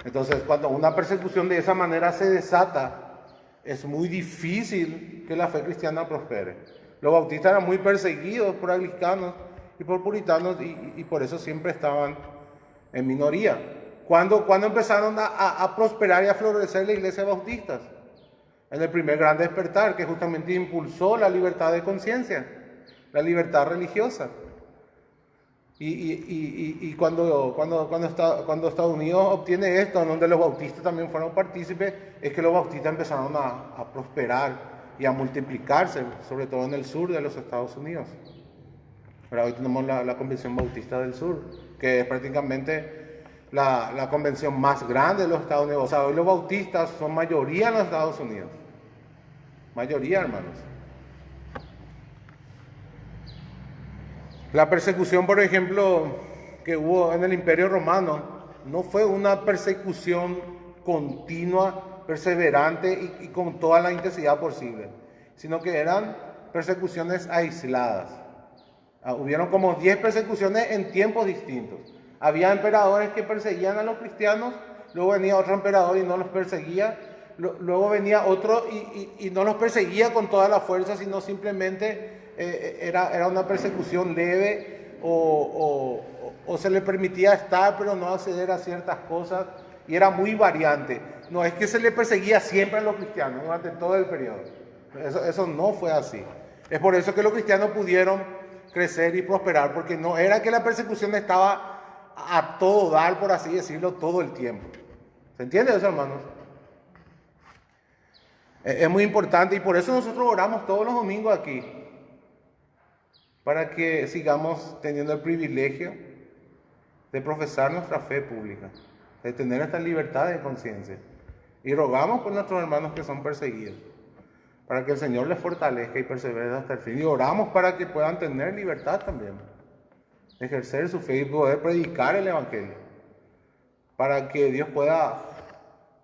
Entonces, cuando una persecución de esa manera se desata, es muy difícil que la fe cristiana prospere. Los bautistas eran muy perseguidos por anglicanos y por puritanos y por eso siempre estaban en minoría. ¿Cuándo empezaron a prosperar y a florecer la iglesia de bautistas? En el primer gran despertar, que justamente impulsó la libertad de conciencia, la libertad religiosa. Y cuando Estados Unidos obtiene esto, en donde los bautistas también fueron partícipes, es que los bautistas empezaron a prosperar y a multiplicarse, sobre todo en el sur de los Estados Unidos. Pero hoy tenemos la Convención Bautista del Sur, que es prácticamente la convención más grande de los Estados Unidos. O sea, hoy los bautistas son mayoría en los Estados Unidos. Mayoría, hermanos. La persecución, por ejemplo, que hubo en el Imperio Romano, no fue una persecución continua, perseverante y con toda la intensidad posible, sino que eran persecuciones aisladas. Hubieron como 10 persecuciones en tiempos distintos. Había emperadores que perseguían a los cristianos, luego venía otro emperador y no los perseguía, luego venía otro y no los perseguía con toda la fuerza, sino simplemente era una persecución leve o se le permitía estar pero no acceder a ciertas cosas, y era muy variante. No es que se le perseguía siempre a los cristianos durante todo el periodo. Eso no fue así. Es por eso que los cristianos pudieron crecer y prosperar, porque no era que la persecución estaba a todo dar, por así decirlo, todo el tiempo. ¿Se entiende eso, hermanos? Es muy importante y por eso nosotros oramos todos los domingos aquí, para que sigamos teniendo el privilegio de profesar nuestra fe pública, de tener esta libertad de conciencia. Y rogamos por nuestros hermanos que son perseguidos, para que el Señor les fortalezca y persevere hasta el fin. Y oramos para que puedan tener libertad también, ejercer su fe y poder predicar el Evangelio, para que Dios pueda,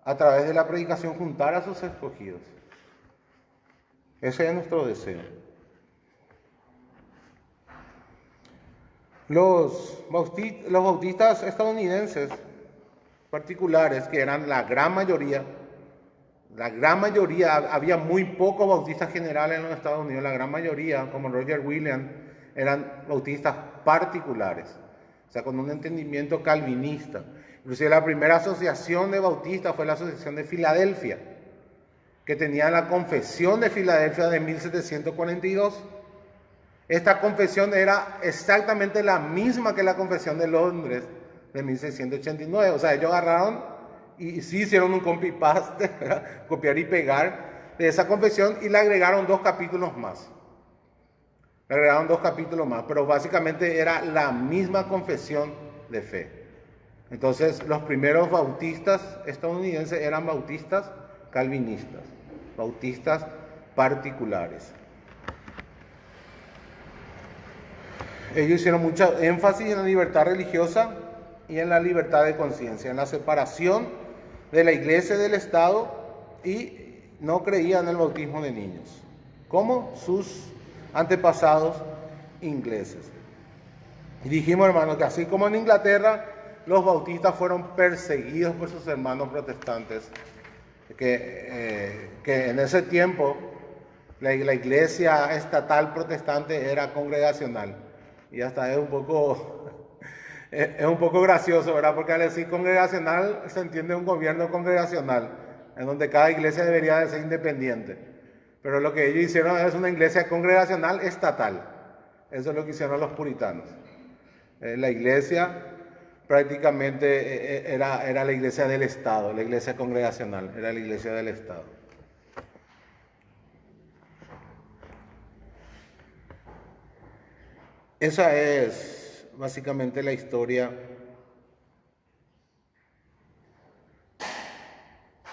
a través de la predicación, juntar a sus escogidos. Ese es nuestro deseo. Los bautistas estadounidenses particulares, que eran la gran mayoría, había muy pocos bautistas generales en los Estados Unidos, la gran mayoría, como Roger Williams, eran bautistas particulares, o sea, con un entendimiento calvinista. Inclusive la primera asociación de bautistas fue la Asociación de Filadelfia, que tenía la Confesión de Filadelfia de 1742. Esta confesión era exactamente la misma que la Confesión de Londres de 1689. O sea, ellos agarraron y sí hicieron un copy-paste, copiar y pegar de esa confesión, y le agregaron 2 capítulos más. Pero básicamente era la misma confesión de fe. Entonces, los primeros bautistas estadounidenses eran bautistas calvinistas, bautistas particulares. Ellos hicieron mucho énfasis en la libertad religiosa y en la libertad de conciencia, en la separación de la iglesia y del Estado, y no creían en el bautismo de niños, como sus antepasados ingleses. Y dijimos, hermanos, que así como en Inglaterra, los bautistas fueron perseguidos por sus hermanos protestantes, que en ese tiempo la iglesia estatal protestante era congregacional. Y hasta es un poco gracioso, ¿verdad? Porque al decir congregacional se entiende un gobierno congregacional, en donde cada iglesia debería de ser independiente. Pero lo que ellos hicieron es una iglesia congregacional estatal. Eso es lo que hicieron los puritanos. La iglesia prácticamente era la iglesia del Estado, la iglesia congregacional, era la iglesia del Estado. Esa es básicamente la historia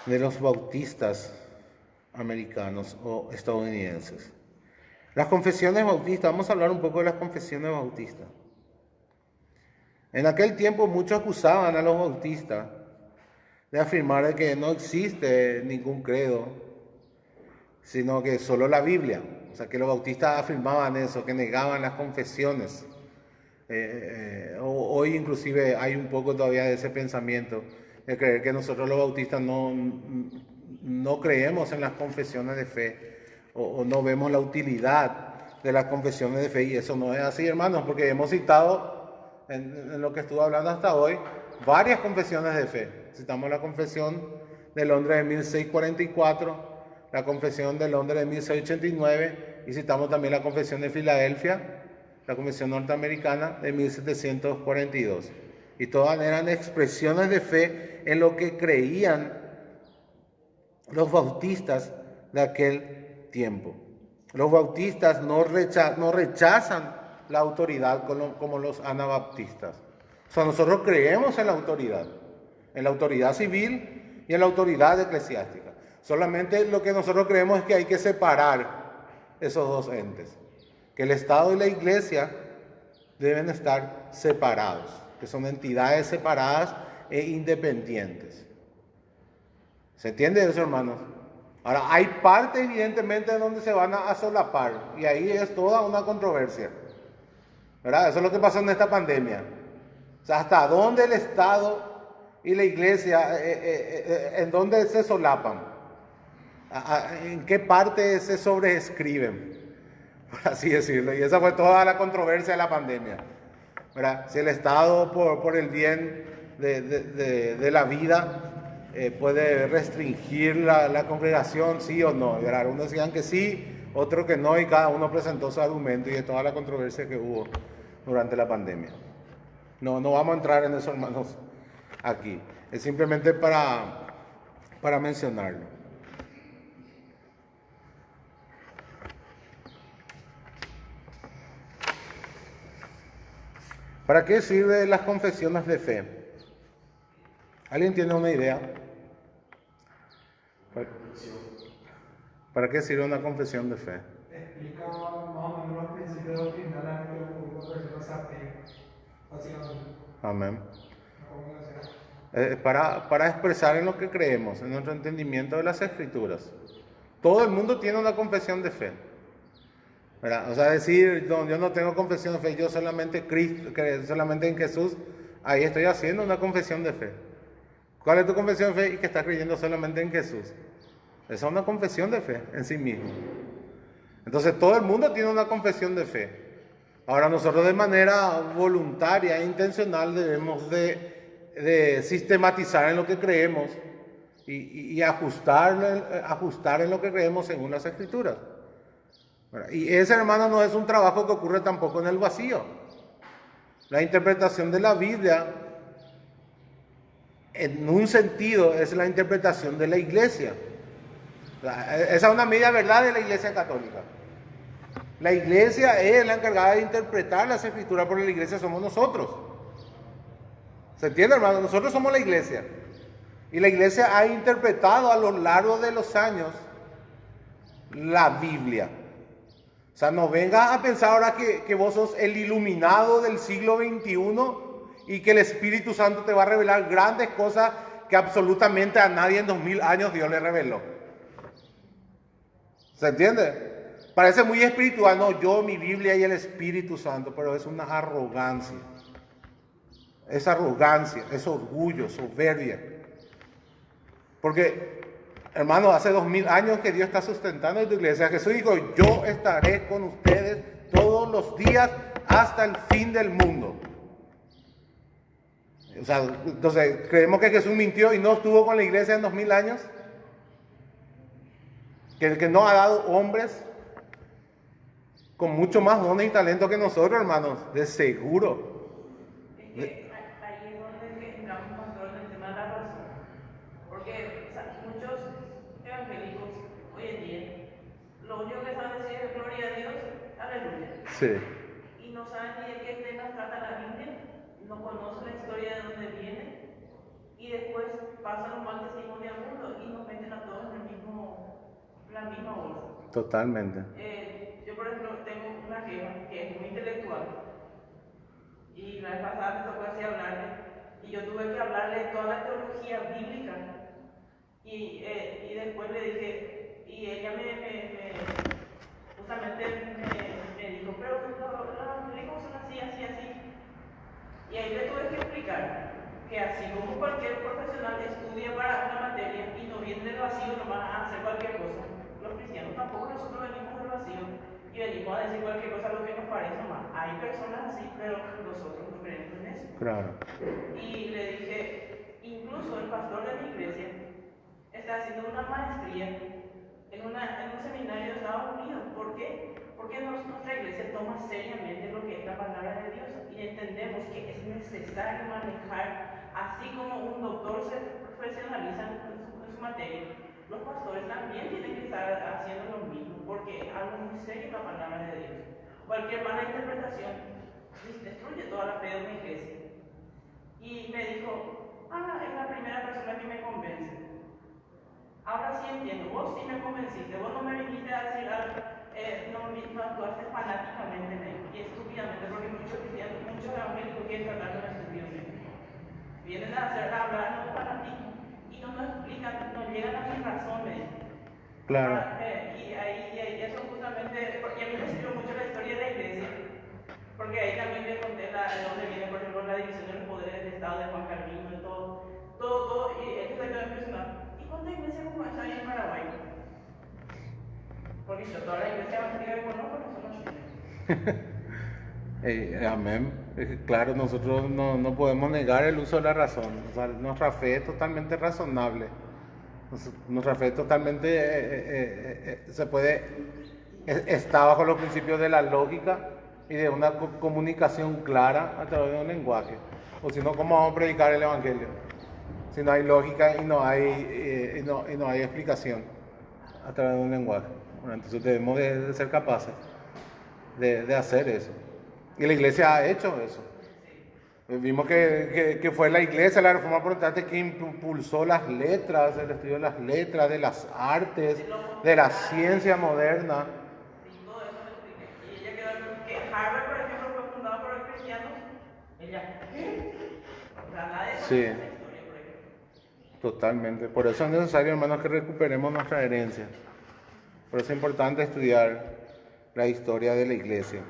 de los bautistas americanos o estadounidenses. Las confesiones bautistas, vamos a hablar un poco de las confesiones bautistas. En aquel tiempo muchos acusaban a los bautistas de afirmar de que no existe ningún credo, sino que solo la Biblia. O sea, que los bautistas afirmaban eso, que negaban las confesiones. Hoy inclusive hay un poco todavía de ese pensamiento, de creer que nosotros los bautistas no creemos en las confesiones de fe, o no vemos la utilidad de las confesiones de fe, y eso no es así, hermanos, porque hemos citado en lo que estuve hablando hasta hoy varias confesiones de fe. Citamos la confesión de Londres de 1644, la confesión de Londres de 1689, y citamos también la confesión de Filadelfia, la confesión norteamericana de 1742. Y todas eran expresiones de fe en lo que creían los bautistas de aquel tiempo. Los bautistas no rechazan la autoridad como los anabaptistas. O sea, nosotros creemos en la autoridad civil y en la autoridad eclesiástica. Solamente lo que nosotros creemos es que hay que separar esos dos entes. Que el Estado y la Iglesia deben estar separados, que son entidades separadas e independientes. ¿Se entiende eso, hermanos? Ahora, hay partes evidentemente donde se van a solapar, y ahí es toda una controversia, ¿verdad? Eso es lo que pasó en esta pandemia. O sea, hasta dónde el Estado y la Iglesia, en dónde se solapan, en qué parte se sobreescriben, por así decirlo. Y esa fue toda la controversia de la pandemia, ¿verdad? Si el Estado por el bien de la vida puede restringir la congregación, sí o no, ¿verdad? Unos decían que sí, otros que no, y cada uno presentó su argumento, y de toda la controversia que hubo durante la pandemia. No vamos a entrar en eso, hermanos, aquí. Es simplemente para mencionarlo. ¿Para qué sirven las confesiones de fe? ¿Alguien tiene una idea? ¿Para qué sirve una confesión de fe? Explica más o menos los principios doctrinales que un grupo de personas atean, básicamente. Amén. Una combinación. Para expresar en lo que creemos, en nuestro entendimiento de las Escrituras. Todo el mundo tiene una confesión de fe, ¿verdad? O sea, decir, no, yo no tengo confesión de fe, yo solamente solamente en Jesús, ahí estoy haciendo una confesión de fe. ¿Cuál es tu confesión de fe? Y que estás creyendo solamente en Jesús. Esa es una confesión de fe en sí mismo. Entonces todo el mundo tiene una confesión de fe. Ahora nosotros de manera voluntaria e intencional debemos de sistematizar en lo que creemos y ajustar en lo que creemos según las Escrituras. Y ese, hermano, no es un trabajo que ocurre tampoco en el vacío. La interpretación de la Biblia, en un sentido, es la interpretación de la Iglesia. Esa es una media verdad de la Iglesia católica. La Iglesia es la encargada de interpretar las Escrituras, porque la Iglesia somos nosotros. ¿Se entiende, hermano? Nosotros somos la Iglesia. Y la Iglesia ha interpretado a lo largo de los años la Biblia. O sea, no vengas a pensar ahora que vos sos el iluminado del siglo XXI y que el Espíritu Santo te va a revelar grandes cosas que absolutamente a nadie en 2000 años Dios le reveló. ¿Se entiende? Parece muy espiritual, no, yo, mi Biblia y el Espíritu Santo, pero es una arrogancia. Es arrogancia, es orgullo, soberbia. Porque, hermano, hace 2000 años que Dios está sustentando tu iglesia. Jesús dijo, yo estaré con ustedes todos los días hasta el fin del mundo. O sea, entonces, ¿creemos que Jesús mintió y no estuvo con la iglesia en 2000 años? que nos ha dado hombres con mucho más dones y talento que nosotros, hermanos, de seguro. Es que ahí es donde entramos control en el tema de la razón. Porque o sea, muchos evangélicos hoy en día, lo único que saben decir es gloria a Dios, aleluya. Sí, Y no saben ni de qué temas trata la Biblia, no conocen la historia de dónde viene, y después pasan un mal testimonio al mundo y nos meten a todos en la misma bolsa. totalmente. Yo, por ejemplo, tengo una jefa que es muy intelectual, y la vez pasada me tocó así hablarle, y yo tuve que hablarle de toda la teología bíblica, y después le dije, y ella justamente me dijo, pero los bíblicos son así, así, así. Y ahí le tuve que explicar que así como cualquier profesional estudia para una materia y no viene del vacío nomás a hacer cualquier cosa, los cristianos tampoco nosotros venimos del vacío y venimos a decir cualquier cosa lo que nos parece nomás. Hay personas así, pero nosotros no creemos en eso. Claro. Y le dije, incluso el pastor de mi iglesia está haciendo una maestría en un seminario de Estados Unidos. ¿Por qué? Porque nuestra iglesia toma seriamente lo que es la palabra de Dios y entendemos que es necesario manejar, así como un doctor se profesionaliza en su materia, los pastores también tienen que estar haciendo lo mismo, porque es algo muy serio la palabra de Dios. Cualquier mala interpretación destruye toda la fe de una iglesia. Y me dijo, es la primera persona que me convence. Ahora sí entiendo, vos sí me convenciste, vos no me viniste a decir no actuaste fanáticamente y estúpidamente, porque muchos cristianos, muchos evangélicos quieren tratarnos estúpidamente. Vienen a hablarnos de fanatismo y no nos explican, no llegan a mi razón, me dijo. Claro. Y eso justamente, porque a mí me sirvió mucho la historia de la iglesia, porque ahí también le conté de dónde viene, por ejemplo, la división de los poderes del Estado de Juan Calvino y todo, y ellos se quedan impresionados. ¿Y cuánta iglesia como esa hay en Paraguay? Porque yo toda la iglesia evangélica que conozco no son así. Amén. Claro, nosotros no podemos negar el uso de la razón. O sea, nuestra fe es totalmente razonable. Nuestra fe totalmente está bajo los principios de la lógica y de una comunicación clara a través de un lenguaje. O si no, ¿cómo vamos a predicar el evangelio? Si no hay lógica y no hay explicación a través de un lenguaje. Bueno, entonces debemos de ser capaces de hacer eso. Y la iglesia ha hecho eso. Vimos que fue la iglesia, la Reforma Protestante, que impulsó las letras, el estudio de las letras, de las artes, de la ciencia moderna. Sí, todo eso lo expliqué. Y ella quedó que Harvard, por ejemplo, fue fundado por los cristianos. Ella, ¿qué? O sea, nadie conoce Sí. esa historia, por ejemplo. Totalmente. Por eso es necesario, hermanos, que recuperemos nuestra herencia. Por eso es importante estudiar la historia de la iglesia.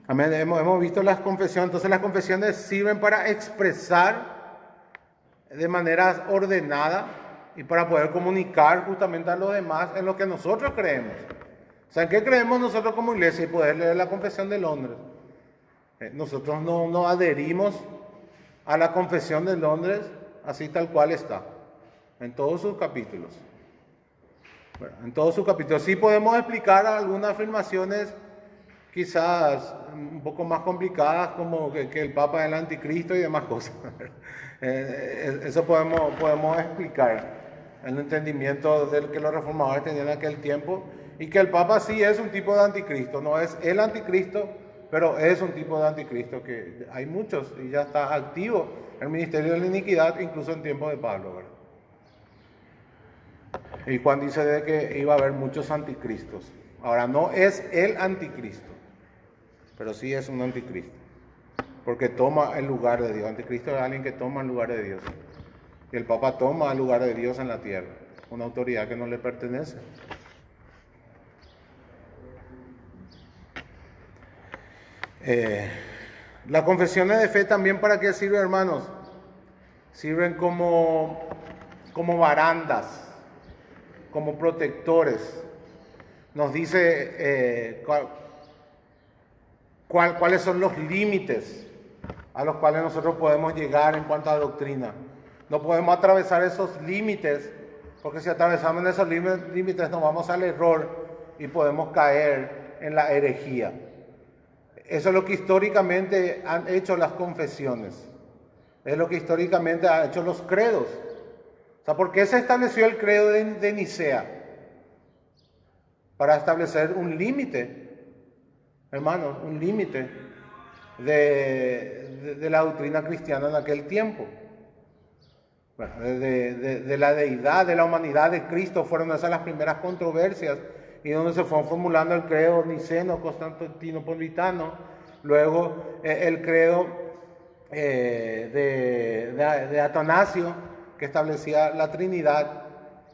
Amén. Hemos visto las confesiones. Entonces las confesiones sirven para expresar de manera ordenada y para poder comunicar justamente a los demás en lo que nosotros creemos. O sea, ¿en qué creemos nosotros como iglesia? Y poder leer la Confesión de Londres. Nosotros no adherimos a la Confesión de Londres así tal cual está, en todos sus capítulos. Bueno, en todos sus capítulos. Sí podemos explicar algunas afirmaciones quizás un poco más complicadas, como que el Papa es el anticristo y demás cosas. Eso podemos explicar el entendimiento del que los reformadores tenían en aquel tiempo, y que el Papa sí es un tipo de anticristo, no es el anticristo, pero es un tipo de anticristo, que hay muchos y ya está activo el ministerio de la iniquidad, incluso en tiempos de Pablo, ¿verdad? Y Juan dice de que iba a haber muchos anticristos. Ahora, no es el anticristo, pero sí es un anticristo, porque toma el lugar de Dios. Anticristo es alguien que toma el lugar de Dios. Y el Papa toma el lugar de Dios en la tierra, una autoridad que no le pertenece. Las confesiones de fe también, ¿para qué sirven, hermanos? Sirven como barandas, como protectores. Nos dice cuáles son los límites a los cuales nosotros podemos llegar en cuanto a doctrina. No podemos atravesar esos límites porque si atravesamos esos límites nos vamos al error y podemos caer en la herejía. Eso es lo que históricamente han hecho las confesiones, es lo que históricamente han hecho los credos. O sea, ¿por qué se estableció el credo de Nicea? Para establecer un límite, hermanos, un límite de la doctrina cristiana en aquel tiempo. Bueno, de la deidad, de la humanidad de Cristo, fueron esas las primeras controversias, y donde se fue formulando el credo niceno, constantinopolitano, luego el credo de Atanasio, que establecía la Trinidad,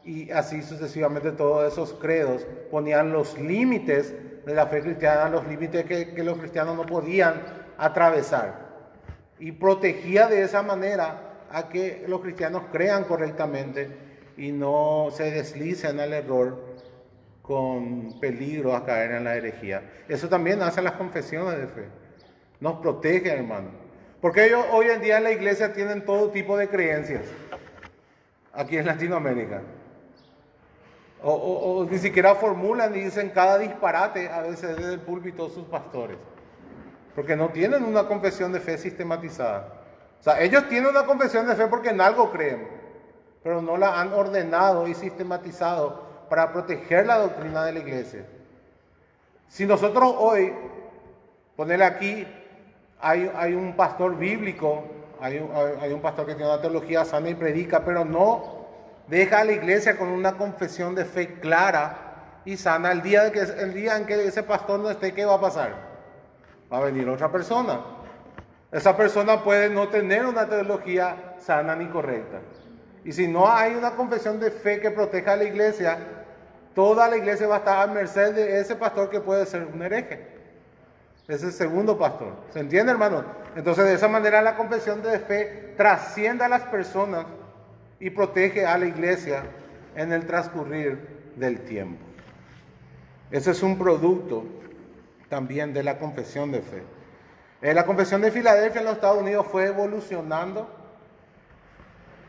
y así sucesivamente todos esos credos ponían los límites de la fe cristiana, los límites que los cristianos no podían atravesar, y protegía de esa manera a que los cristianos crean correctamente y no se deslicen al error con peligro a caer en la herejía. Eso también hacen las confesiones de fe, nos protegen, hermano, porque ellos hoy en día en la iglesia tienen todo tipo de creencias aquí en Latinoamérica, o ni siquiera formulan y dicen cada disparate a veces desde el púlpito sus pastores, porque no tienen una confesión de fe sistematizada. O sea, ellos tienen una confesión de fe porque en algo creen, pero no la han ordenado y sistematizado para proteger la doctrina de la iglesia. Si nosotros hoy, ponerle aquí, hay un pastor bíblico, hay un pastor que tiene una teología sana y predica, pero no deja a la iglesia con una confesión de fe clara y sana, el día en que ese pastor no esté, ¿qué va a pasar? Va a venir otra persona. Esa persona puede no tener una teología sana ni correcta. Y si no hay una confesión de fe que proteja a la iglesia, toda la iglesia va a estar a merced de ese pastor que puede ser un hereje. Es el segundo pastor. ¿Se entiende, hermano? Entonces, de esa manera la confesión de fe trasciende a las personas y protege a la iglesia en el transcurrir del tiempo. Ese es un producto también de la confesión de fe. La confesión de Filadelfia en los Estados Unidos fue evolucionando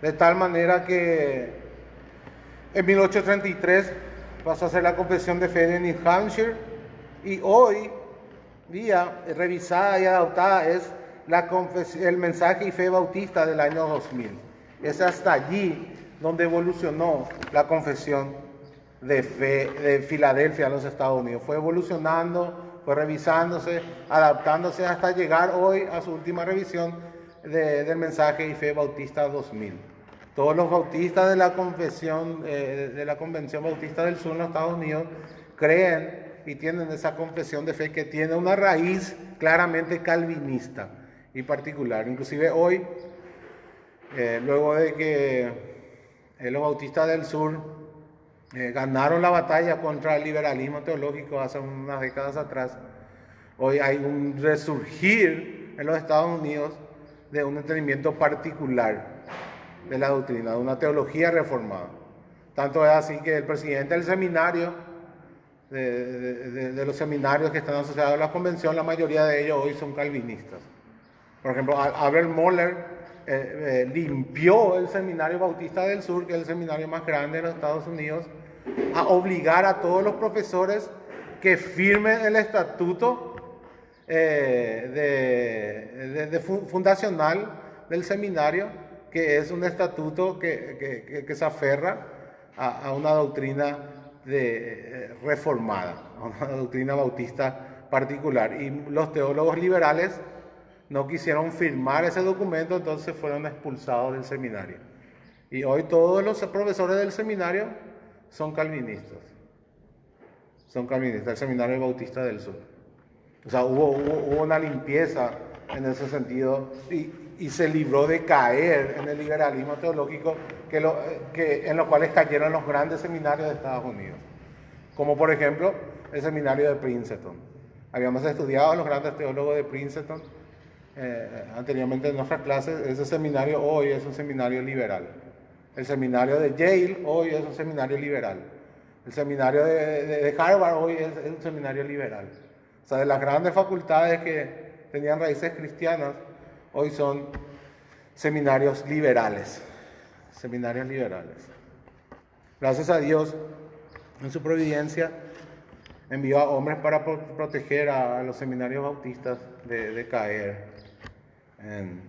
de tal manera que en 1833 pasó a ser la confesión de fe de New Hampshire, y hoy día revisada y adoptada es el mensaje y fe bautista del año 2000. Es hasta allí donde evolucionó la confesión de fe de Filadelfia en los Estados Unidos. Fue evolucionando, fue revisándose, adaptándose hasta llegar hoy a su última revisión del mensaje y fe bautista 2000. Todos los bautistas de la confesión, de la Convención Bautista del Sur en los Estados Unidos creen y tienen esa confesión de fe que tiene una raíz claramente calvinista y particular. Inclusive hoy, luego de que los bautistas del sur ganaron la batalla contra el liberalismo teológico hace unas décadas atrás, hoy hay un resurgir en los Estados Unidos de un entendimiento particular de la doctrina, de una teología reformada. Tanto es así que el presidente del seminario, de los seminarios que están asociados a la convención, la mayoría de ellos hoy son calvinistas. Por ejemplo, Albert Mohler limpió el Seminario Bautista del Sur, que es el seminario más grande de los Estados Unidos, a obligar a todos los profesores que firmen el estatuto fundacional del seminario, que es un estatuto que se aferra a una doctrina reformada, a una doctrina bautista particular. Y los teólogos liberales no quisieron firmar ese documento, entonces fueron expulsados del seminario. Y hoy todos los profesores del seminario son calvinistas. Son calvinistas, el Seminario Bautista del Sur. O sea, hubo una limpieza en ese sentido y se libró de caer en el liberalismo teológico en los cuales cayeron los grandes seminarios de Estados Unidos. Como por ejemplo el seminario de Princeton. Habíamos estudiado a los grandes teólogos de Princeton anteriormente en nuestras clases. Ese seminario hoy es un seminario liberal. El seminario de Yale hoy es un seminario liberal. El seminario de Harvard hoy es un seminario liberal. O sea, de las grandes facultades que tenían raíces cristianas, hoy son seminarios liberales. Seminarios liberales. Gracias a Dios, en su providencia, envió a hombres para proteger a los seminarios bautistas de caer en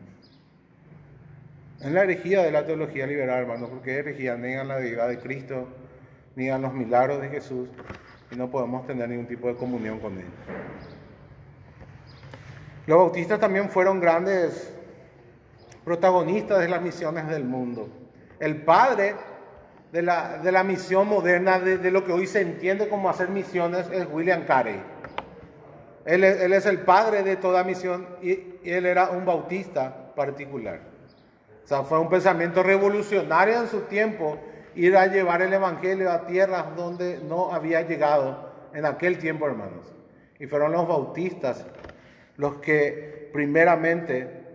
la herejía de la teología liberal, hermano, porque herejía niegan la deidad de Cristo, niegan los milagros de Jesús y no podemos tener ningún tipo de comunión con Él. Los bautistas también fueron grandes protagonistas de las misiones del mundo. El padre de la misión moderna, de lo que hoy se entiende como hacer misiones, es William Carey. Él es el padre de toda misión y él era un bautista particular. O sea, fue un pensamiento revolucionario en su tiempo ir a llevar el evangelio a tierras donde no había llegado en aquel tiempo, hermanos. Y fueron los bautistas los que primeramente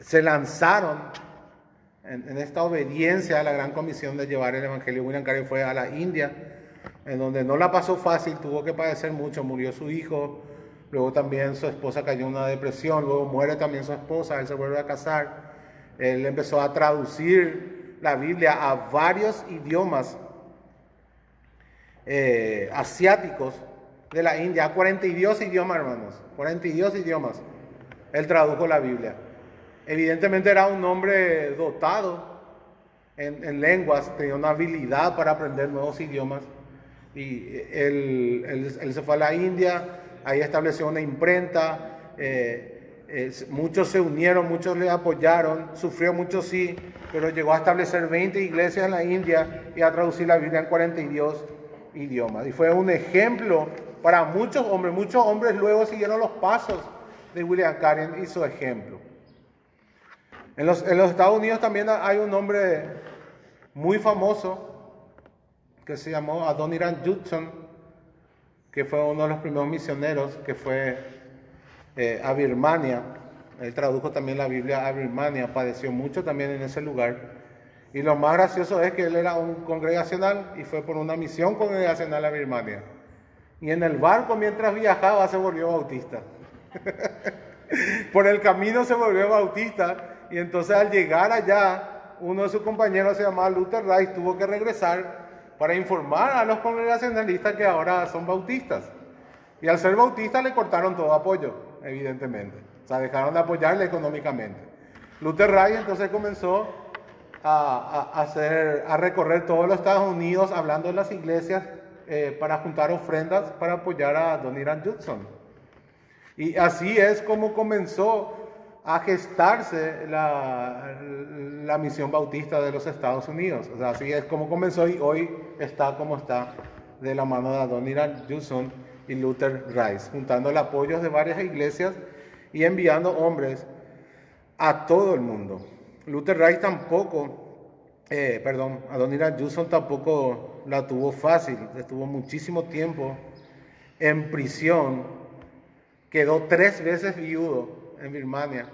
se lanzaron en esta obediencia a la gran comisión de llevar el evangelio. William Carey fue a la India, en donde no la pasó fácil, tuvo que padecer mucho, murió su hijo, luego también su esposa cayó en una depresión, luego muere también su esposa, él se vuelve a casar, él empezó a traducir la Biblia a varios idiomas asiáticos de la India, a 42 idiomas, hermanos, 42 idiomas, él tradujo la Biblia. Evidentemente era un hombre dotado en lenguas, tenía una habilidad para aprender nuevos idiomas. Y él se fue a la India, ahí estableció una imprenta, muchos se unieron, muchos le apoyaron, sufrió mucho sí, pero llegó a establecer 20 iglesias en la India y a traducir la Biblia en 42 idiomas. Y fue un ejemplo para muchos hombres luego siguieron los pasos de William Carey y su ejemplo. En los Estados Unidos también hay un hombre muy famoso que se llamó Adoniram Judson, que fue uno de los primeros misioneros que fue a Birmania. Él tradujo también la Biblia a Birmania, padeció mucho también en ese lugar. Y lo más gracioso es que él era un congregacional y fue por una misión congregacional a Birmania. Y en el barco mientras viajaba se volvió bautista. Por el camino se volvió bautista. Y entonces al llegar allá, uno de sus compañeros se llamaba Luther Rice, tuvo que regresar para informar a los congregacionalistas que ahora son bautistas. Y al ser bautistas le cortaron todo apoyo, evidentemente. O sea, dejaron de apoyarle económicamente. Luther Rice entonces comenzó a recorrer todos los Estados Unidos hablando en las iglesias para juntar ofrendas para apoyar a Adoniram Judson. Y así es como comenzó a gestarse la misión bautista de los Estados Unidos. O sea, así es como comenzó y hoy está como está, de la mano de Adoniram Judson y Luther Rice, juntando el apoyo de varias iglesias y enviando hombres a todo el mundo. Luther Rice Adoniram Judson tampoco la tuvo fácil, estuvo muchísimo tiempo en prisión, quedó 3 veces viudo en Birmania,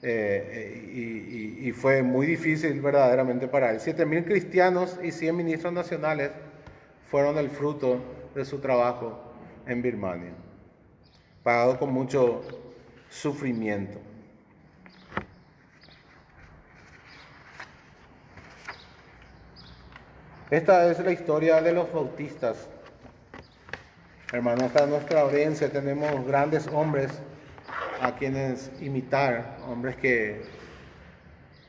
y fue muy difícil verdaderamente para él. 7,000 cristianos y 100 ministros nacionales fueron el fruto de su trabajo en Birmania, pagado con mucho sufrimiento. Esta es la historia de los bautistas. Hermanos, esta es nuestra audiencia, tenemos grandes hombres a quienes imitar, hombres que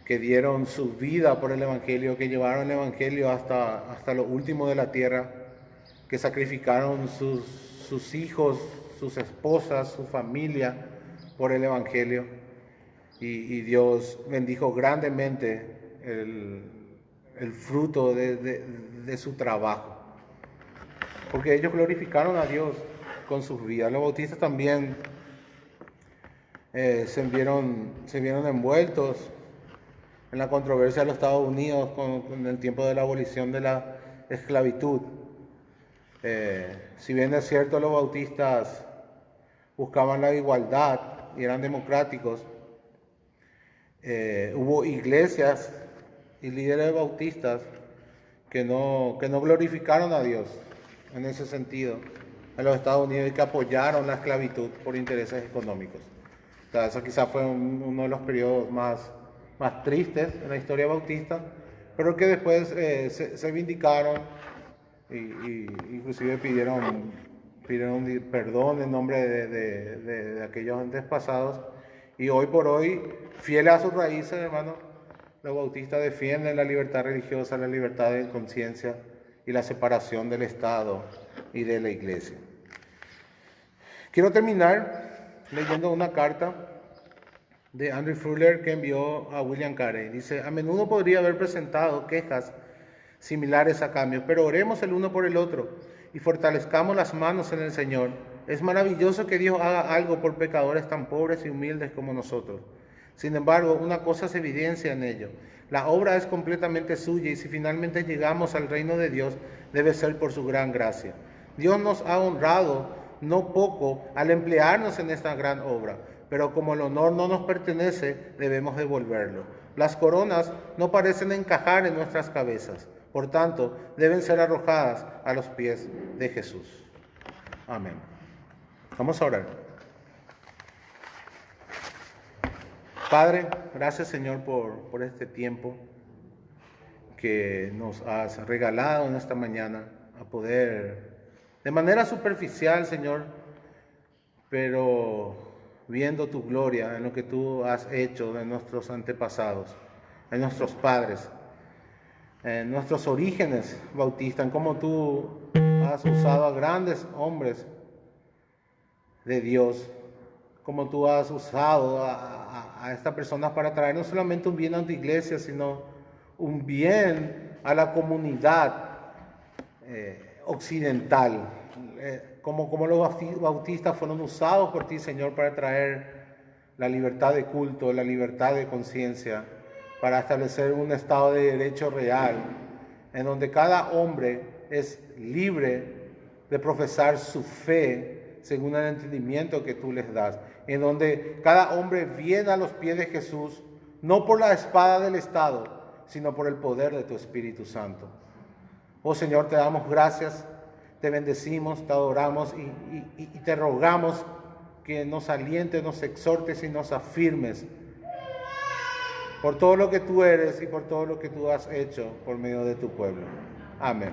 dieron su vida por el Evangelio, que llevaron el Evangelio hasta lo último de la tierra, que sacrificaron sus hijos, sus esposas, su familia por el Evangelio, y Dios bendijo grandemente el fruto de su trabajo, porque ellos glorificaron a Dios con sus vidas. Los bautistas también se vieron envueltos en la controversia de los Estados Unidos con el tiempo de la abolición de la esclavitud. Si bien es cierto, los bautistas buscaban la igualdad y eran democráticos, hubo iglesias y líderes bautistas que no glorificaron a Dios en ese sentido en los Estados Unidos y que apoyaron la esclavitud por intereses económicos. O sea, eso quizás fue uno de los periodos más tristes en la historia bautista, pero que después se vindicaron y inclusive pidieron perdón en nombre de aquellos antepasados. Y hoy por hoy, fieles a sus raíces, hermano, los bautistas defienden la libertad religiosa, la libertad de conciencia y la separación del Estado y de la Iglesia. Quiero terminar leyendo una carta de Andrew Fuller que envió a William Carey. Dice: a menudo podría haber presentado quejas similares a cambios, pero oremos el uno por el otro y fortalezcamos las manos en el Señor. Es maravilloso que Dios haga algo por pecadores tan pobres y humildes como nosotros. Sin embargo, una cosa se evidencia en ello: la obra es completamente suya, y si finalmente llegamos al reino de Dios, debe ser por su gran gracia. Dios nos ha honrado no poco al emplearnos en esta gran obra, pero como el honor no nos pertenece, debemos devolverlo. Las coronas no parecen encajar en nuestras cabezas, por tanto, deben ser arrojadas a los pies de Jesús. Amén. Vamos a orar. Padre, gracias, Señor, por este tiempo que nos has regalado en esta mañana a poder, de manera superficial, Señor, pero viendo tu gloria en lo que tú has hecho en nuestros antepasados, en nuestros padres, en nuestros orígenes bautistas, en cómo tú has usado a grandes hombres de Dios, cómo tú has usado a estas personas para traer no solamente un bien a tu iglesia, sino un bien a la comunidad occidental, como los bautistas fueron usados por ti, Señor, para traer la libertad de culto, la libertad de conciencia, para establecer un estado de derecho real, en donde cada hombre es libre de profesar su fe según el entendimiento que tú les das, en donde cada hombre viene a los pies de Jesús, no por la espada del Estado, sino por el poder de tu Espíritu Santo. Oh Señor, te damos gracias, te bendecimos, te adoramos y te rogamos que nos alientes, nos exhortes y nos afirmes por todo lo que tú eres y por todo lo que tú has hecho por medio de tu pueblo. Amén.